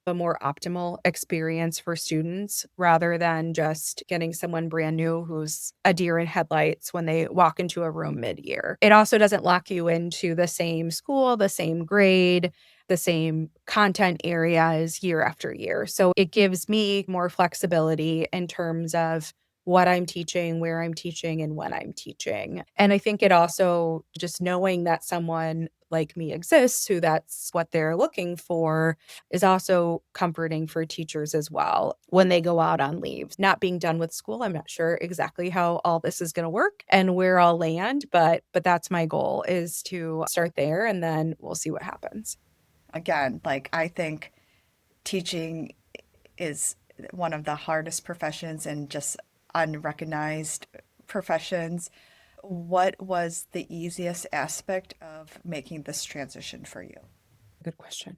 Speaker 2: a more optimal experience for students rather than just getting someone brand new who's a deer in headlights when they walk into a room mid-year. It also doesn't lock you into the same school, the same grade, the same content areas year after year. So it gives me more flexibility in terms of what I'm teaching, where I'm teaching, and when I'm teaching. And I think it also just knowing that someone like me exists, who that's what they're looking for, is also comforting for teachers as well when they go out on leave. Not being done with school, I'm not sure exactly how all this is going to work and where I'll land, but that's my goal, is to start there and then we'll see what happens.
Speaker 1: Again, like I think teaching is one of the hardest professions and just unrecognized professions. What was the easiest aspect of making this transition for you?
Speaker 2: Good question.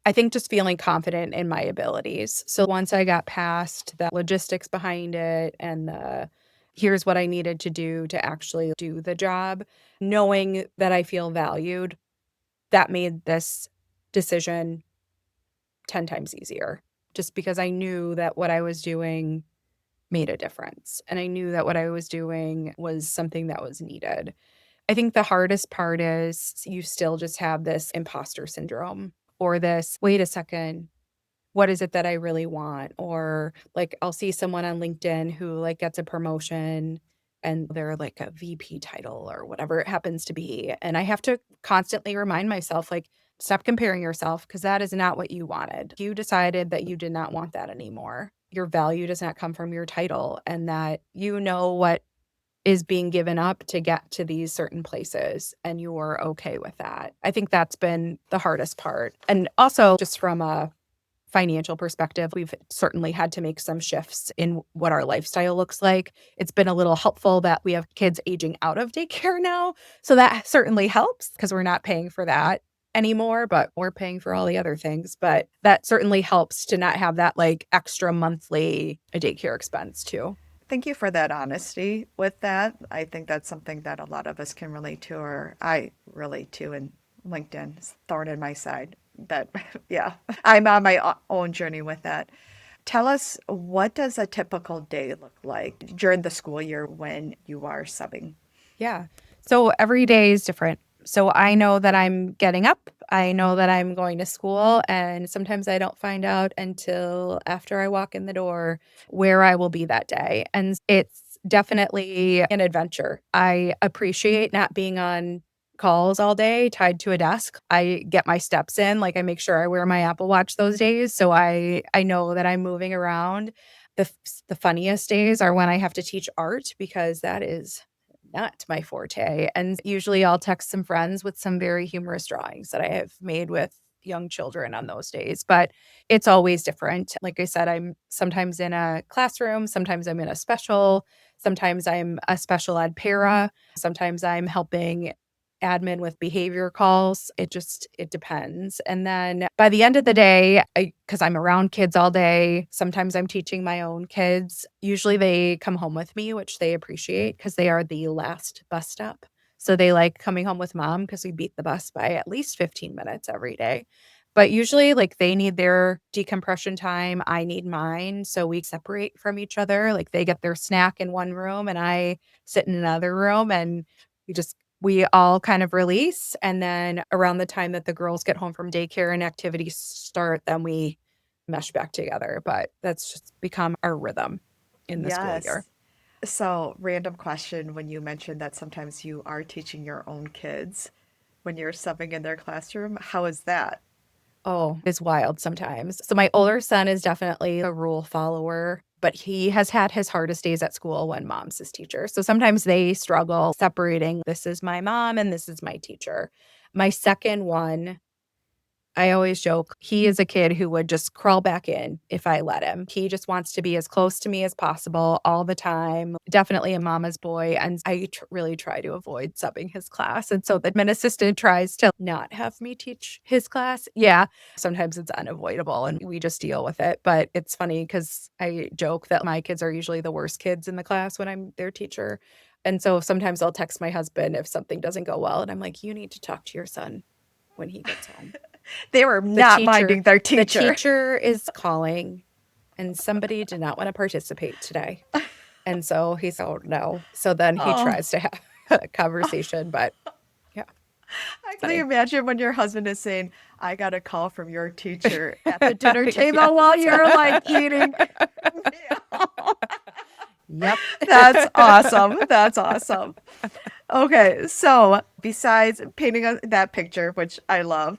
Speaker 2: I think just feeling confident in my abilities. So once I got past the logistics behind it and the here's what I needed to do to actually do the job, knowing that I feel valued, that made this decision 10 times easier. Just because I knew that what I was doing made a difference. And I knew that what I was doing was something that was needed. I think the hardest part is you still just have this imposter syndrome or this, wait a second, what is it that I really want? Or like I'll see someone on LinkedIn who like gets a promotion and they're like a VP title or whatever it happens to be. And I have to constantly remind myself, like, stop comparing yourself because that is not what you wanted. You decided that you did not want that anymore. Your value does not come from your title, and that you know what is being given up to get to these certain places and you're okay with that. I think that's been the hardest part. And also just from a financial perspective, we've certainly had to make some shifts in what our lifestyle looks like. It's been a little helpful that we have kids aging out of daycare now. So that certainly helps because we're not paying for that anymore, but we're paying for all the other things. But that certainly helps to not have that like extra monthly daycare expense too.
Speaker 1: Thank you for that honesty with that. I think that's something that a lot of us can relate to, or I relate to, and LinkedIn is thorn in my side. That, yeah, I'm on my own journey with that. Tell us, what does a typical day look like during the school year when you are subbing?
Speaker 2: Yeah. So every day is different. So I know that I'm getting up. I know that I'm going to school. And sometimes I don't find out until after I walk in the door where I will be that day. And it's definitely an adventure. I appreciate not being on calls all day tied to a desk. I get my steps in. Like I make sure I wear my Apple Watch those days. So I know that I'm moving around. The funniest days are when I have to teach art because that is not my forte. And usually I'll text some friends with some very humorous drawings that I have made with young children on those days. But it's always different. Like I said, I'm sometimes in a classroom, sometimes I'm in a special, sometimes I'm a special ed para, sometimes I'm helping admin with behavior calls. It depends. And then by the end of the day, because I'm around kids all day, sometimes I'm teaching my own kids. Usually they come home with me, which they appreciate because they are the last bus stop. So they like coming home with mom because we beat the bus by at least 15 minutes every day. But usually, like, they need their decompression time. I need mine. So we separate from each other. Like, they get their snack in one room and I sit in another room and we all kind of release. And then around the time that the girls get home from daycare and activities start, then we mesh back together. But that's just become our rhythm in the school year.
Speaker 1: Yes. So, random question, when you mentioned that sometimes you are teaching your own kids when you're subbing in their classroom, how is that?
Speaker 2: Oh, it's wild sometimes. So my older son is definitely a rule follower, but he has had his hardest days at school when mom's his teacher. So sometimes they struggle separating this is my mom and this is my teacher. My second one, I always joke, he is a kid who would just crawl back in if I let him. He just wants to be as close to me as possible all the time. Definitely a mama's boy. And I really try to avoid subbing his class. And so the admin assistant tries to not have me teach his class. Yeah, sometimes it's unavoidable and we just deal with it. But it's funny because I joke that my kids are usually the worst kids in the class when I'm their teacher. And so sometimes I'll text my husband if something doesn't go well. And I'm like, you need to talk to your son when he gets home.
Speaker 1: They were
Speaker 2: The
Speaker 1: not
Speaker 2: teacher
Speaker 1: minding their
Speaker 2: the
Speaker 1: teacher.
Speaker 2: teacher is calling, and somebody did not wanna participate today. And so he's, "Oh, no." So then he
Speaker 1: Oh,
Speaker 2: tries to have a conversation, but yeah,
Speaker 1: I
Speaker 2: it's
Speaker 1: can
Speaker 2: funny.
Speaker 1: imagine when your husband is saying, I got a call from your teacher at the dinner
Speaker 2: Yes.
Speaker 1: table while you're like eating meal.
Speaker 2: Yep.
Speaker 1: That's awesome. That's awesome. Okay, so besides painting that picture, which I love,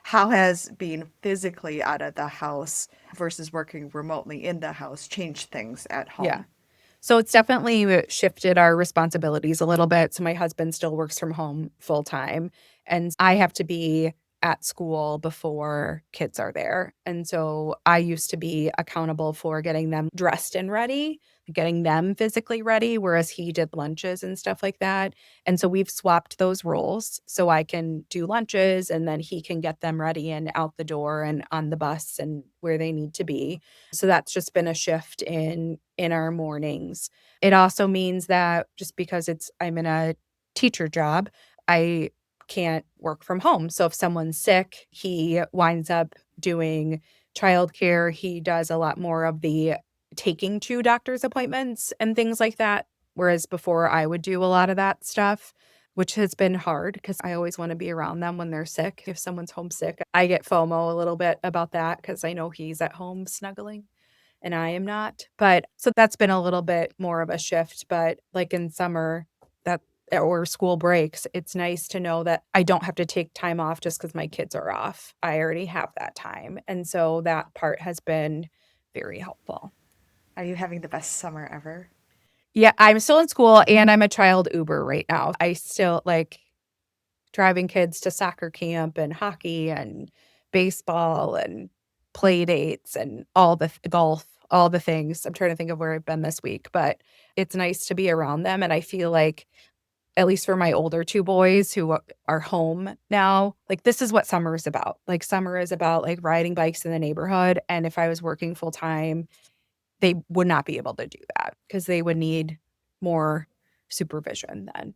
Speaker 1: how has being physically out of the house versus working remotely in the house changed things at
Speaker 2: Yeah.
Speaker 1: home?
Speaker 2: So it's definitely shifted our responsibilities a little bit. So my husband still works from home full time, and I have to be at school before kids are there. And so I used to be accountable for getting them dressed and ready, getting them physically ready, whereas he did lunches and stuff like that. And so we've swapped those roles so I can do lunches and then he can get them ready and out the door and on the bus and where they need to be. So that's just been a shift in our mornings. It also means that just because I'm in a teacher job, I can't work from home. So if someone's sick, he winds up doing childcare. He does a lot more of the taking to doctor's appointments and things like that. Whereas before I would do a lot of that stuff, which has been hard because I always want to be around them when they're sick. If someone's homesick, I get FOMO a little bit about that because I know he's at home snuggling and I am not. But so that's been a little bit more of a shift. But like in summer, that or school breaks, it's nice to know that I don't have to take time off just because my kids are off. I already have that time. And so that part has been very helpful.
Speaker 1: Are you having the best summer ever?
Speaker 2: Yeah, I'm still in school and I'm a child Uber right now. I still like driving kids to soccer camp and hockey and baseball and play dates and all the golf, all the things. I'm trying to think of where I've been this week, but it's nice to be around them. And I feel like, at least for my older two boys who are home now, like this is what summer is about. Like summer is about like riding bikes in the neighborhood. And if I was working full time, they would not be able to do that because they would need more supervision then.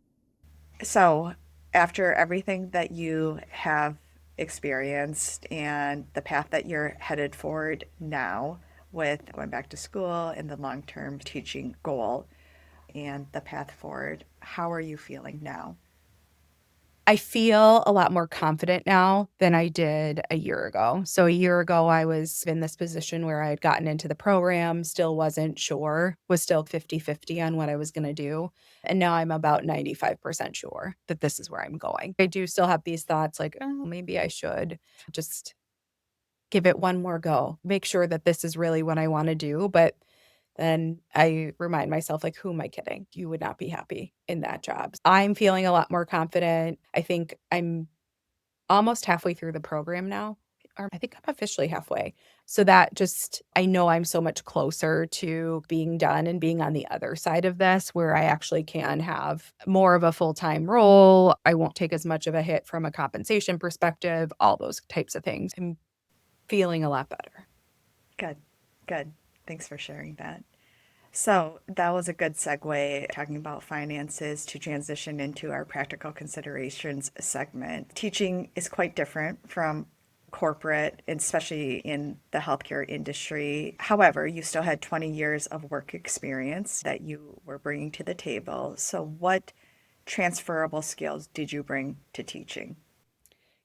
Speaker 1: So, after everything that you have experienced and the path that you're headed forward now with going back to school and the long term teaching goal and the path forward, how are you feeling now?
Speaker 2: I feel a lot more confident now than I did a year ago. So a year ago, I was in this position where I had gotten into the program, still wasn't sure, was still 50-50 on what I was going to do. And now I'm about 95% sure that this is where I'm going. I do still have these thoughts like, oh, maybe I should just give it one more go, make sure that this is really what I want to do. But then I remind myself, like, who am I kidding? You would not be happy in that job. I'm feeling a lot more confident. I think I'm almost halfway through the program now, or I think I'm officially halfway. So that just, I know I'm so much closer to being done and being on the other side of this where I actually can have more of a full time role. I won't take as much of a hit from a compensation perspective, all those types of things. I'm feeling a lot better.
Speaker 1: Good, good. Thanks for sharing that. So that was a good segue talking about finances to transition into our practical considerations segment. Teaching is quite different from corporate, especially in the healthcare industry. However, you still had 20 years of work experience that you were bringing to the table. So, what transferable skills did you bring to teaching?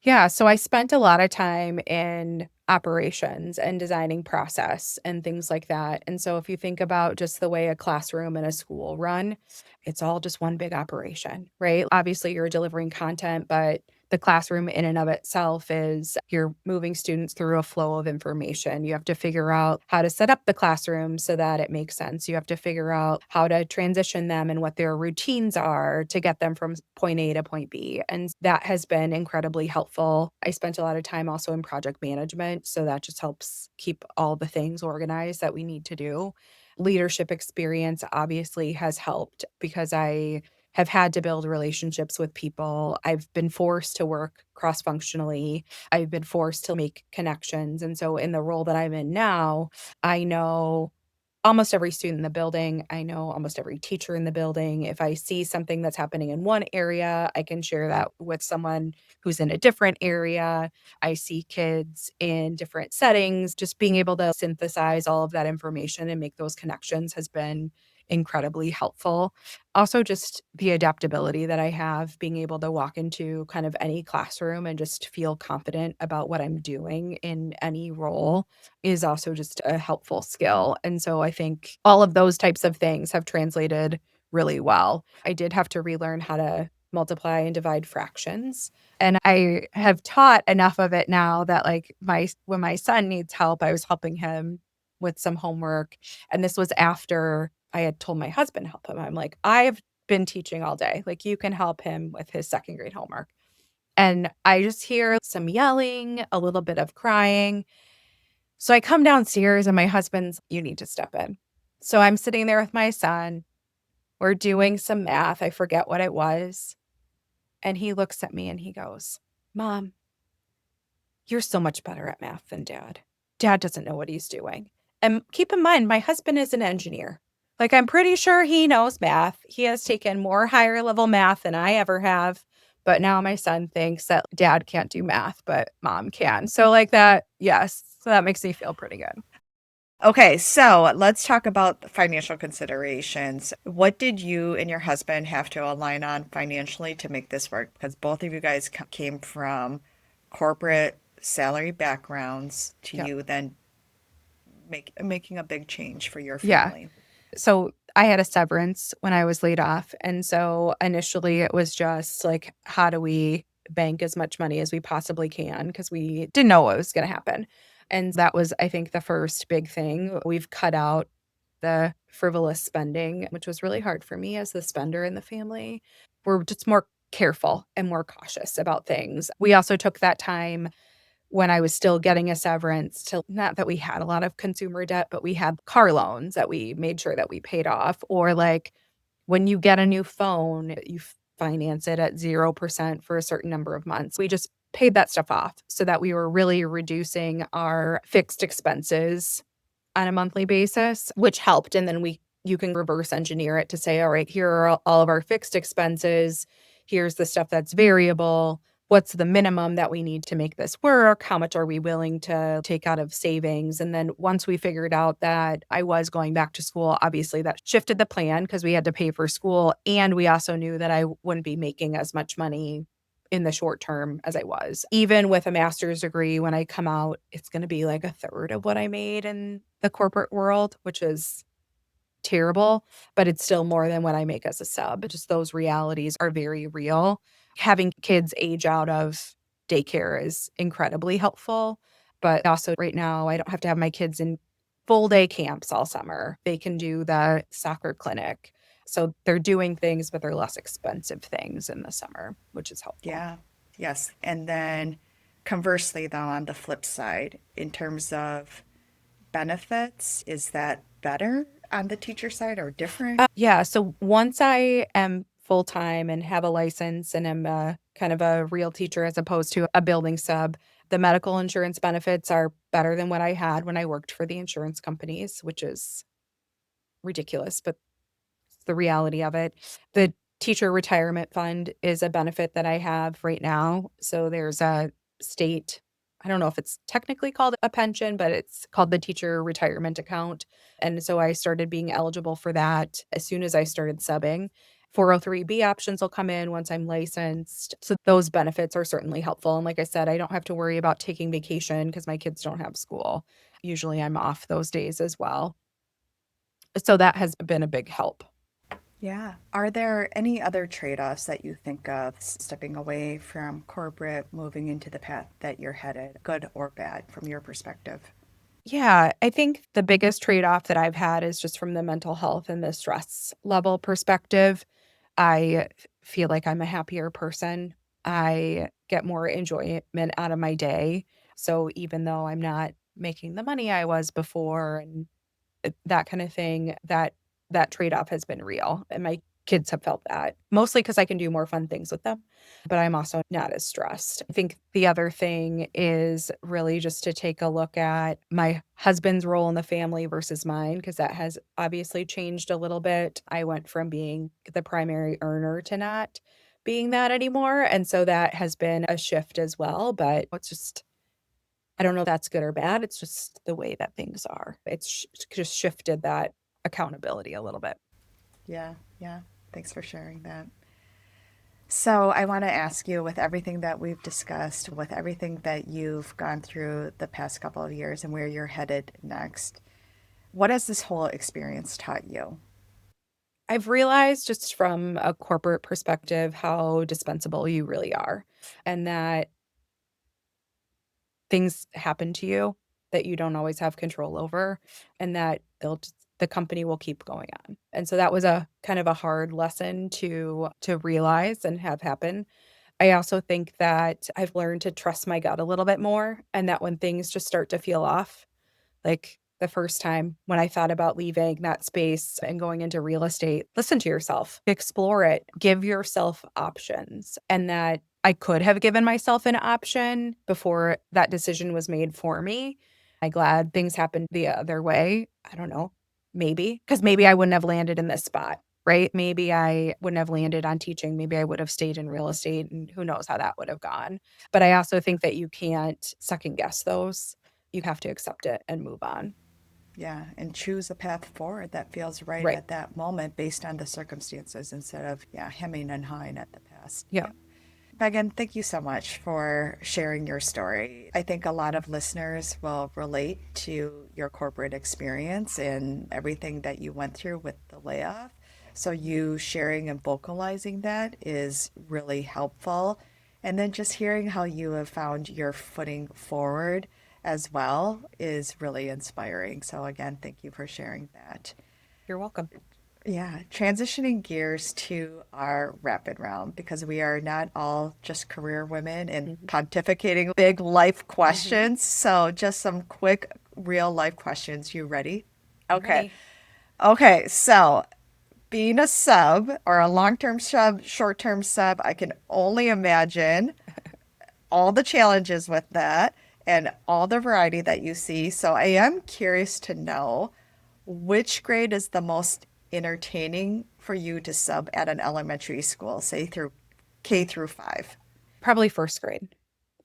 Speaker 2: Yeah, so I spent a lot of time in operations and designing process and things like that. And so if you think about just the way a classroom and a school run, it's all just one big operation, right? Obviously, you're delivering content, but the classroom in and of itself is you're moving students through a flow of information. You have to figure out how to set up the classroom so that it makes sense. You have to figure out how to transition them and what their routines are to get them from point A to point B. And that has been incredibly helpful. I spent a lot of time also in project management. So that just helps keep all the things organized that we need to do. Leadership experience obviously has helped because I have had to build relationships with people. I've been forced to work cross functionally. I've been forced to make connections. And so, in the role that I'm in now, I know almost every student in the building. I know almost every teacher in the building. If I see something that's happening in one area, I can share that with someone who's in a different area. I see kids in different settings. Just being able to synthesize all of that information and make those connections has been incredibly helpful. Also, just the adaptability that I have, being able to walk into kind of any classroom and just feel confident about what I'm doing in any role is also just a helpful skill. And so I think all of those types of things have translated really well. I did have to relearn how to multiply and divide fractions. And I have taught enough of it now that like my when my son needs help, I was helping him with some homework. And this was after I had told my husband to help him. I'm like, I've been teaching all day. Like you can help him with his second grade homework. And I just hear some yelling, a little bit of crying. So I come downstairs and my husband's, you need to step in. So I'm sitting there with my son. We're doing some math. I forget what it was. And he looks at me and he goes, Mom, you're so much better at math than dad. Dad doesn't know what he's doing. And keep in mind, my husband is an engineer. Like, I'm pretty sure he knows math. He has taken more higher level math than I ever have. But now my son thinks that dad can't do math, but mom can. So, like that, yes. So that makes me feel pretty good.
Speaker 1: Okay, so let's talk about financial considerations. What did you and your husband have to align on financially to make this work? Because both of you guys came from corporate salary backgrounds to
Speaker 2: Yep.
Speaker 1: you then making a big change for your
Speaker 2: Yeah.
Speaker 1: family.
Speaker 2: So I had a severance when I was laid off. And so initially it was just like, how do we bank as much money as we possibly can? Because we didn't know what was going to happen. And that was, I think, the first big thing. We've cut out the frivolous spending, which was really hard for me as the spender in the family. We're just more careful and more cautious about things. We also took that time when I was still getting a severance, to not that we had a lot of consumer debt, but we had car loans that we made sure that we paid off. Or like when you get a new phone, you finance it at 0% for a certain number of months. We just paid that stuff off so that we were really reducing our fixed expenses on a monthly basis, which helped. And then you can reverse engineer it to say, all right, here are all of our fixed expenses. Here's the stuff that's variable. What's the minimum that we need to make this work? How much are we willing to take out of savings? And then once we figured out that I was going back to school, obviously that shifted the plan because we had to pay for school. And we also knew that I wouldn't be making as much money in the short term as I was. Even with a master's degree, when I come out, it's going to be like a third of what I made in the corporate world, which is terrible, but it's still more than what I make as a sub. Just those realities are very real. Having kids age out of daycare is incredibly helpful. But also, right now, I don't have to have my kids in full day camps all summer. They can do the soccer clinic. So they're doing things, but they're less expensive things in the summer, which is helpful.
Speaker 1: Yeah. Yes. And then conversely, though, on the flip side, in terms of benefits, is that better on the teacher side or different?
Speaker 2: Yeah. So once I am full time and have a license and am kind of a real teacher as opposed to a building sub, the medical insurance benefits are better than what I had when I worked for the insurance companies, which is ridiculous, but it's the reality of it. The teacher retirement fund is a benefit that I have right now. So there's a state, I don't know if it's technically called a pension, but it's called the teacher retirement account. And so I started being eligible for that as soon as I started subbing. 403B options will come in once I'm licensed. So those benefits are certainly helpful. And like I said, I don't have to worry about taking vacation because my kids don't have school. Usually I'm off those days as well. So that has been a big help.
Speaker 1: Yeah. Are there any other trade-offs that you think of stepping away from corporate, moving into the path that you're headed, good or bad from your perspective?
Speaker 2: Yeah, I think the biggest trade-off that I've had is just from the mental health and the stress level perspective. I feel like I'm a happier person. I get more enjoyment out of my day. So even though I'm not making the money I was before and that kind of thing, that trade-off has been real, and my kids have felt that, mostly because I can do more fun things with them, but I'm also not as stressed. I think the other thing is really just to take a look at my husband's role in the family versus mine, because that has obviously changed a little bit. I went from being the primary earner to not being that anymore, and so that has been a shift as well, but it's just I don't know if that's good or bad. It's just the way that things are. It's just shifted that accountability a little bit.
Speaker 1: Yeah, yeah. Thanks for sharing that. So, I want to ask you, with everything that we've discussed, with everything that you've gone through the past couple of years and where you're headed next, what has this whole experience taught you?
Speaker 2: I've realized just from a corporate perspective how dispensable you really are, and that things happen to you that you don't always have control over, and that the company will keep going on. And so that was a kind of a hard lesson to realize and have happen. I also think that I've learned to trust my gut a little bit more, and that when things just start to feel off, like the first time when I thought about leaving that space and going into real estate, listen to yourself, explore it, give yourself options. And that I could have given myself an option before that decision was made for me. I'm glad things happened the other way. I don't know, maybe, because maybe I wouldn't have landed in this spot. Right. Maybe I wouldn't have landed on teaching. Maybe I would have stayed in real estate and who knows how that would have gone. But I also think that you can't second guess those. You have to accept it and move on.
Speaker 1: Yeah, and choose a path forward that feels right
Speaker 2: Right.
Speaker 1: at that moment based on the circumstances instead of, yeah, hemming and hawing at the past.
Speaker 2: Yeah.
Speaker 1: Yeah. Megan, thank you so much for sharing your story. I think a lot of listeners will relate to your corporate experience and everything that you went through with the layoff. So, you sharing and vocalizing that is really helpful. And then just hearing how you have found your footing forward as well is really inspiring. So, again, thank you for sharing that.
Speaker 2: You're welcome.
Speaker 1: Yeah, transitioning gears to our rapid round because we are not all just career women and
Speaker 2: Mhm.
Speaker 1: pontificating big life
Speaker 2: Mhm.
Speaker 1: questions. So, just some quick real life questions. You ready?
Speaker 2: I'm
Speaker 1: Okay.
Speaker 2: ready.
Speaker 1: Okay. So, being a sub or a long term sub, short term sub, I can only imagine all the challenges with that and all the variety that you see. So, I am curious to know which grade is the most entertaining for you to sub at an elementary school, say through K through 5?
Speaker 2: Probably first grade.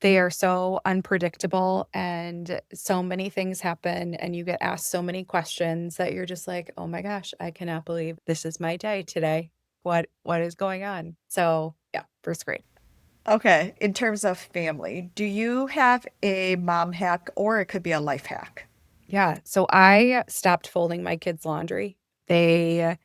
Speaker 2: They are so unpredictable and so many things happen and you get asked so many questions that you're just like, "Oh my gosh, I cannot believe this is my day today. What is going on?" So, yeah, first grade.
Speaker 1: Okay, in terms of family, do you have a mom hack or it could be a life hack?
Speaker 2: Yeah, so I stopped folding my kids' laundry. They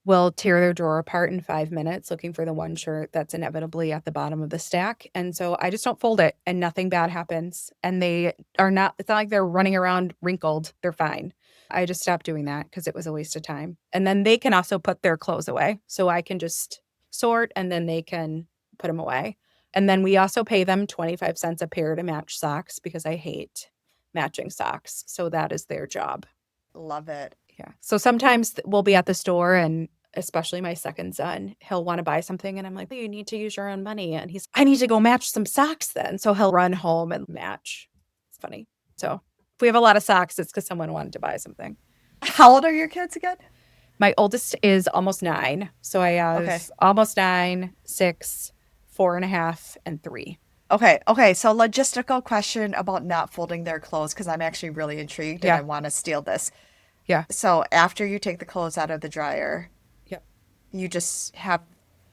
Speaker 2: will tear their drawer apart in 5 minutes looking for the one shirt that's inevitably at the bottom of the stack, and so I just don't fold it, and nothing bad happens, and they are not it's not like they're running around wrinkled, they're fine. I just stopped doing that because it was a waste of time, and then they can also put their clothes away, so I can just sort, and then they can put them away, and then we also pay them 25 cents a pair to match socks because I hate matching socks, so that is their job.
Speaker 1: Love it.
Speaker 2: Yeah. So sometimes we'll be at the store and especially my second son, he'll want to buy something and I'm like, "You need to use your own money." And he's, "I need to go match some socks then." So he'll run home and match. It's funny. So if we have a lot of socks, it's because someone wanted to buy something.
Speaker 1: How old are your kids again?
Speaker 2: My oldest is almost 9. So I
Speaker 1: Okay.
Speaker 2: have almost 9, 6, 4.5, and 3.
Speaker 1: Okay. Okay. So, logistical question about not folding their clothes because I'm actually really intrigued and I
Speaker 2: Yeah.
Speaker 1: want to steal this.
Speaker 2: Yeah.
Speaker 1: So, after you take the clothes out of the dryer,
Speaker 2: Yeah.
Speaker 1: you just have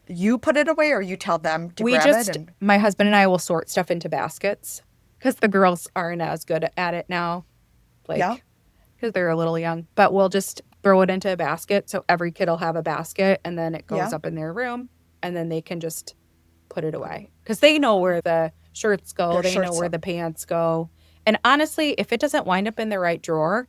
Speaker 1: you put it away or you tell them to
Speaker 2: We
Speaker 1: grab it
Speaker 2: just,
Speaker 1: and
Speaker 2: my husband and I will sort stuff into baskets because the girls aren't as good at it now.
Speaker 1: yeah,
Speaker 2: Like, because they're a little young, but we'll just throw it into a basket. So every kid will have a basket and then it goes
Speaker 1: yeah,
Speaker 2: up in their room and then they can just put it
Speaker 1: put
Speaker 2: away because they know where the shirts go,
Speaker 1: their
Speaker 2: they know
Speaker 1: shirts
Speaker 2: where
Speaker 1: up.
Speaker 2: the pants go. And honestly, if it doesn't wind up in the right drawer,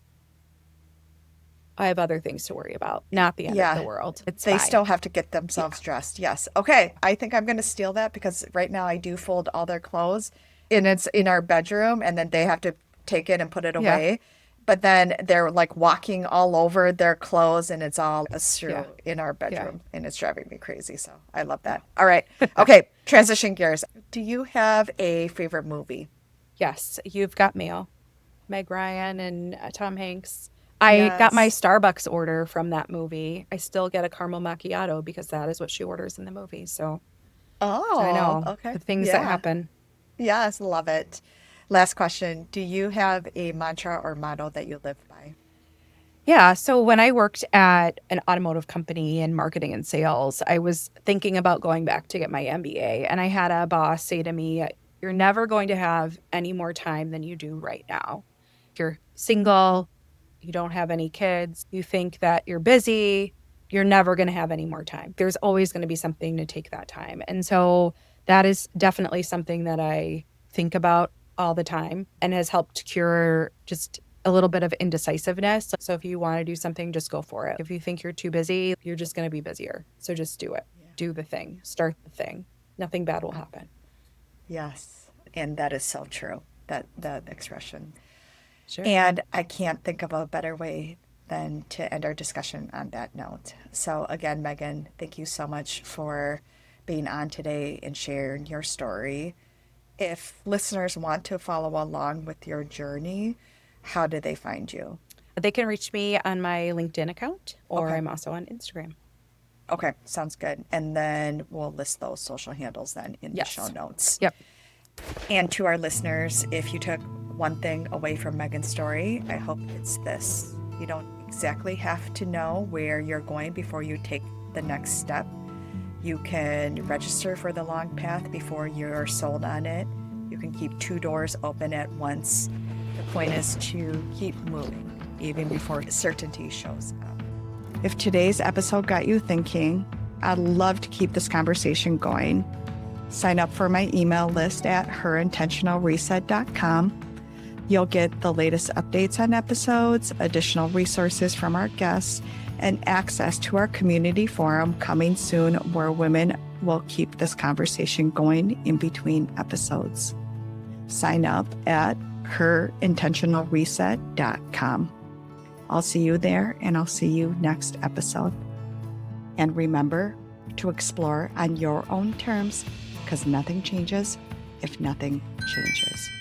Speaker 2: I have other things to worry about. Not the end of the
Speaker 1: Yeah,
Speaker 2: world. It's
Speaker 1: they
Speaker 2: fine.
Speaker 1: still have to get
Speaker 2: Yeah.
Speaker 1: themselves dressed. Yes. Okay. I think I'm going to steal that because right now I do fold all their clothes and it's in our bedroom and then they have to take it and put it
Speaker 2: Yeah.
Speaker 1: away. But then they're like walking all over their clothes and it's all a
Speaker 2: Yeah.
Speaker 1: strew in our
Speaker 2: Yeah.
Speaker 1: bedroom and it's driving me crazy. So I love
Speaker 2: Yeah.
Speaker 1: that. All right. Okay. Transition gears. Do you have a favorite movie?
Speaker 2: Yes. You've got mail. Meg Ryan and Tom Hanks. I got my
Speaker 1: Yes.
Speaker 2: Starbucks order from that movie. I still get a caramel macchiato because that is what she orders in the movie. So I
Speaker 1: Oh,
Speaker 2: know
Speaker 1: okay.
Speaker 2: the things that
Speaker 1: Yeah.
Speaker 2: happen.
Speaker 1: Yes. Love it. Last question. Do you have a mantra or motto that you live by?
Speaker 2: Yeah. So when I worked at an automotive company in marketing and sales, I was thinking about going back to get my MBA. And I had a boss say to me, "You're never going to have any more time than you do right now. If you're single, you don't have any kids, you think that you're busy, you're never going to have any more time. There's always going to be something to take that time." And so that is definitely something that I think about all the time and has helped cure just a little bit of indecisiveness. So if you want to do something, just go for it. If you think you're too busy, you're just going to be busier. So just do it.
Speaker 1: Yeah.
Speaker 2: Do the thing. Start the thing. Nothing bad will happen.
Speaker 1: Yes, and that is so true, that expression.
Speaker 2: Sure.
Speaker 1: And I can't think of a better way than to end our discussion on that note. So again, Megan, thank you so much for being on today and sharing your story. If listeners want to follow along with your journey, how do they find you?
Speaker 2: They can reach me on my LinkedIn account or
Speaker 1: Okay.
Speaker 2: I'm also on Instagram.
Speaker 1: Okay, sounds good. And then we'll list those social handles then in the show
Speaker 2: Yes.
Speaker 1: notes.
Speaker 2: Yep.
Speaker 1: And to our listeners, if you took one thing away from Megan's story, I hope it's this. You don't exactly have to know where you're going before you take the next step. You can register for the long path before you're sold on it. You can keep 2 doors open at once. The point is to keep moving, even before certainty shows up. If today's episode got you thinking, I'd love to keep this conversation going. Sign up for my email list at herintentionalreset.com. You'll get the latest updates on episodes, additional resources from our guests, and access to our community forum coming soon, where women will keep this conversation going in between episodes. Sign up at herintentionalreset.com. I'll see you there, and I'll see you next episode. And remember to explore on your own terms, because nothing changes if nothing changes.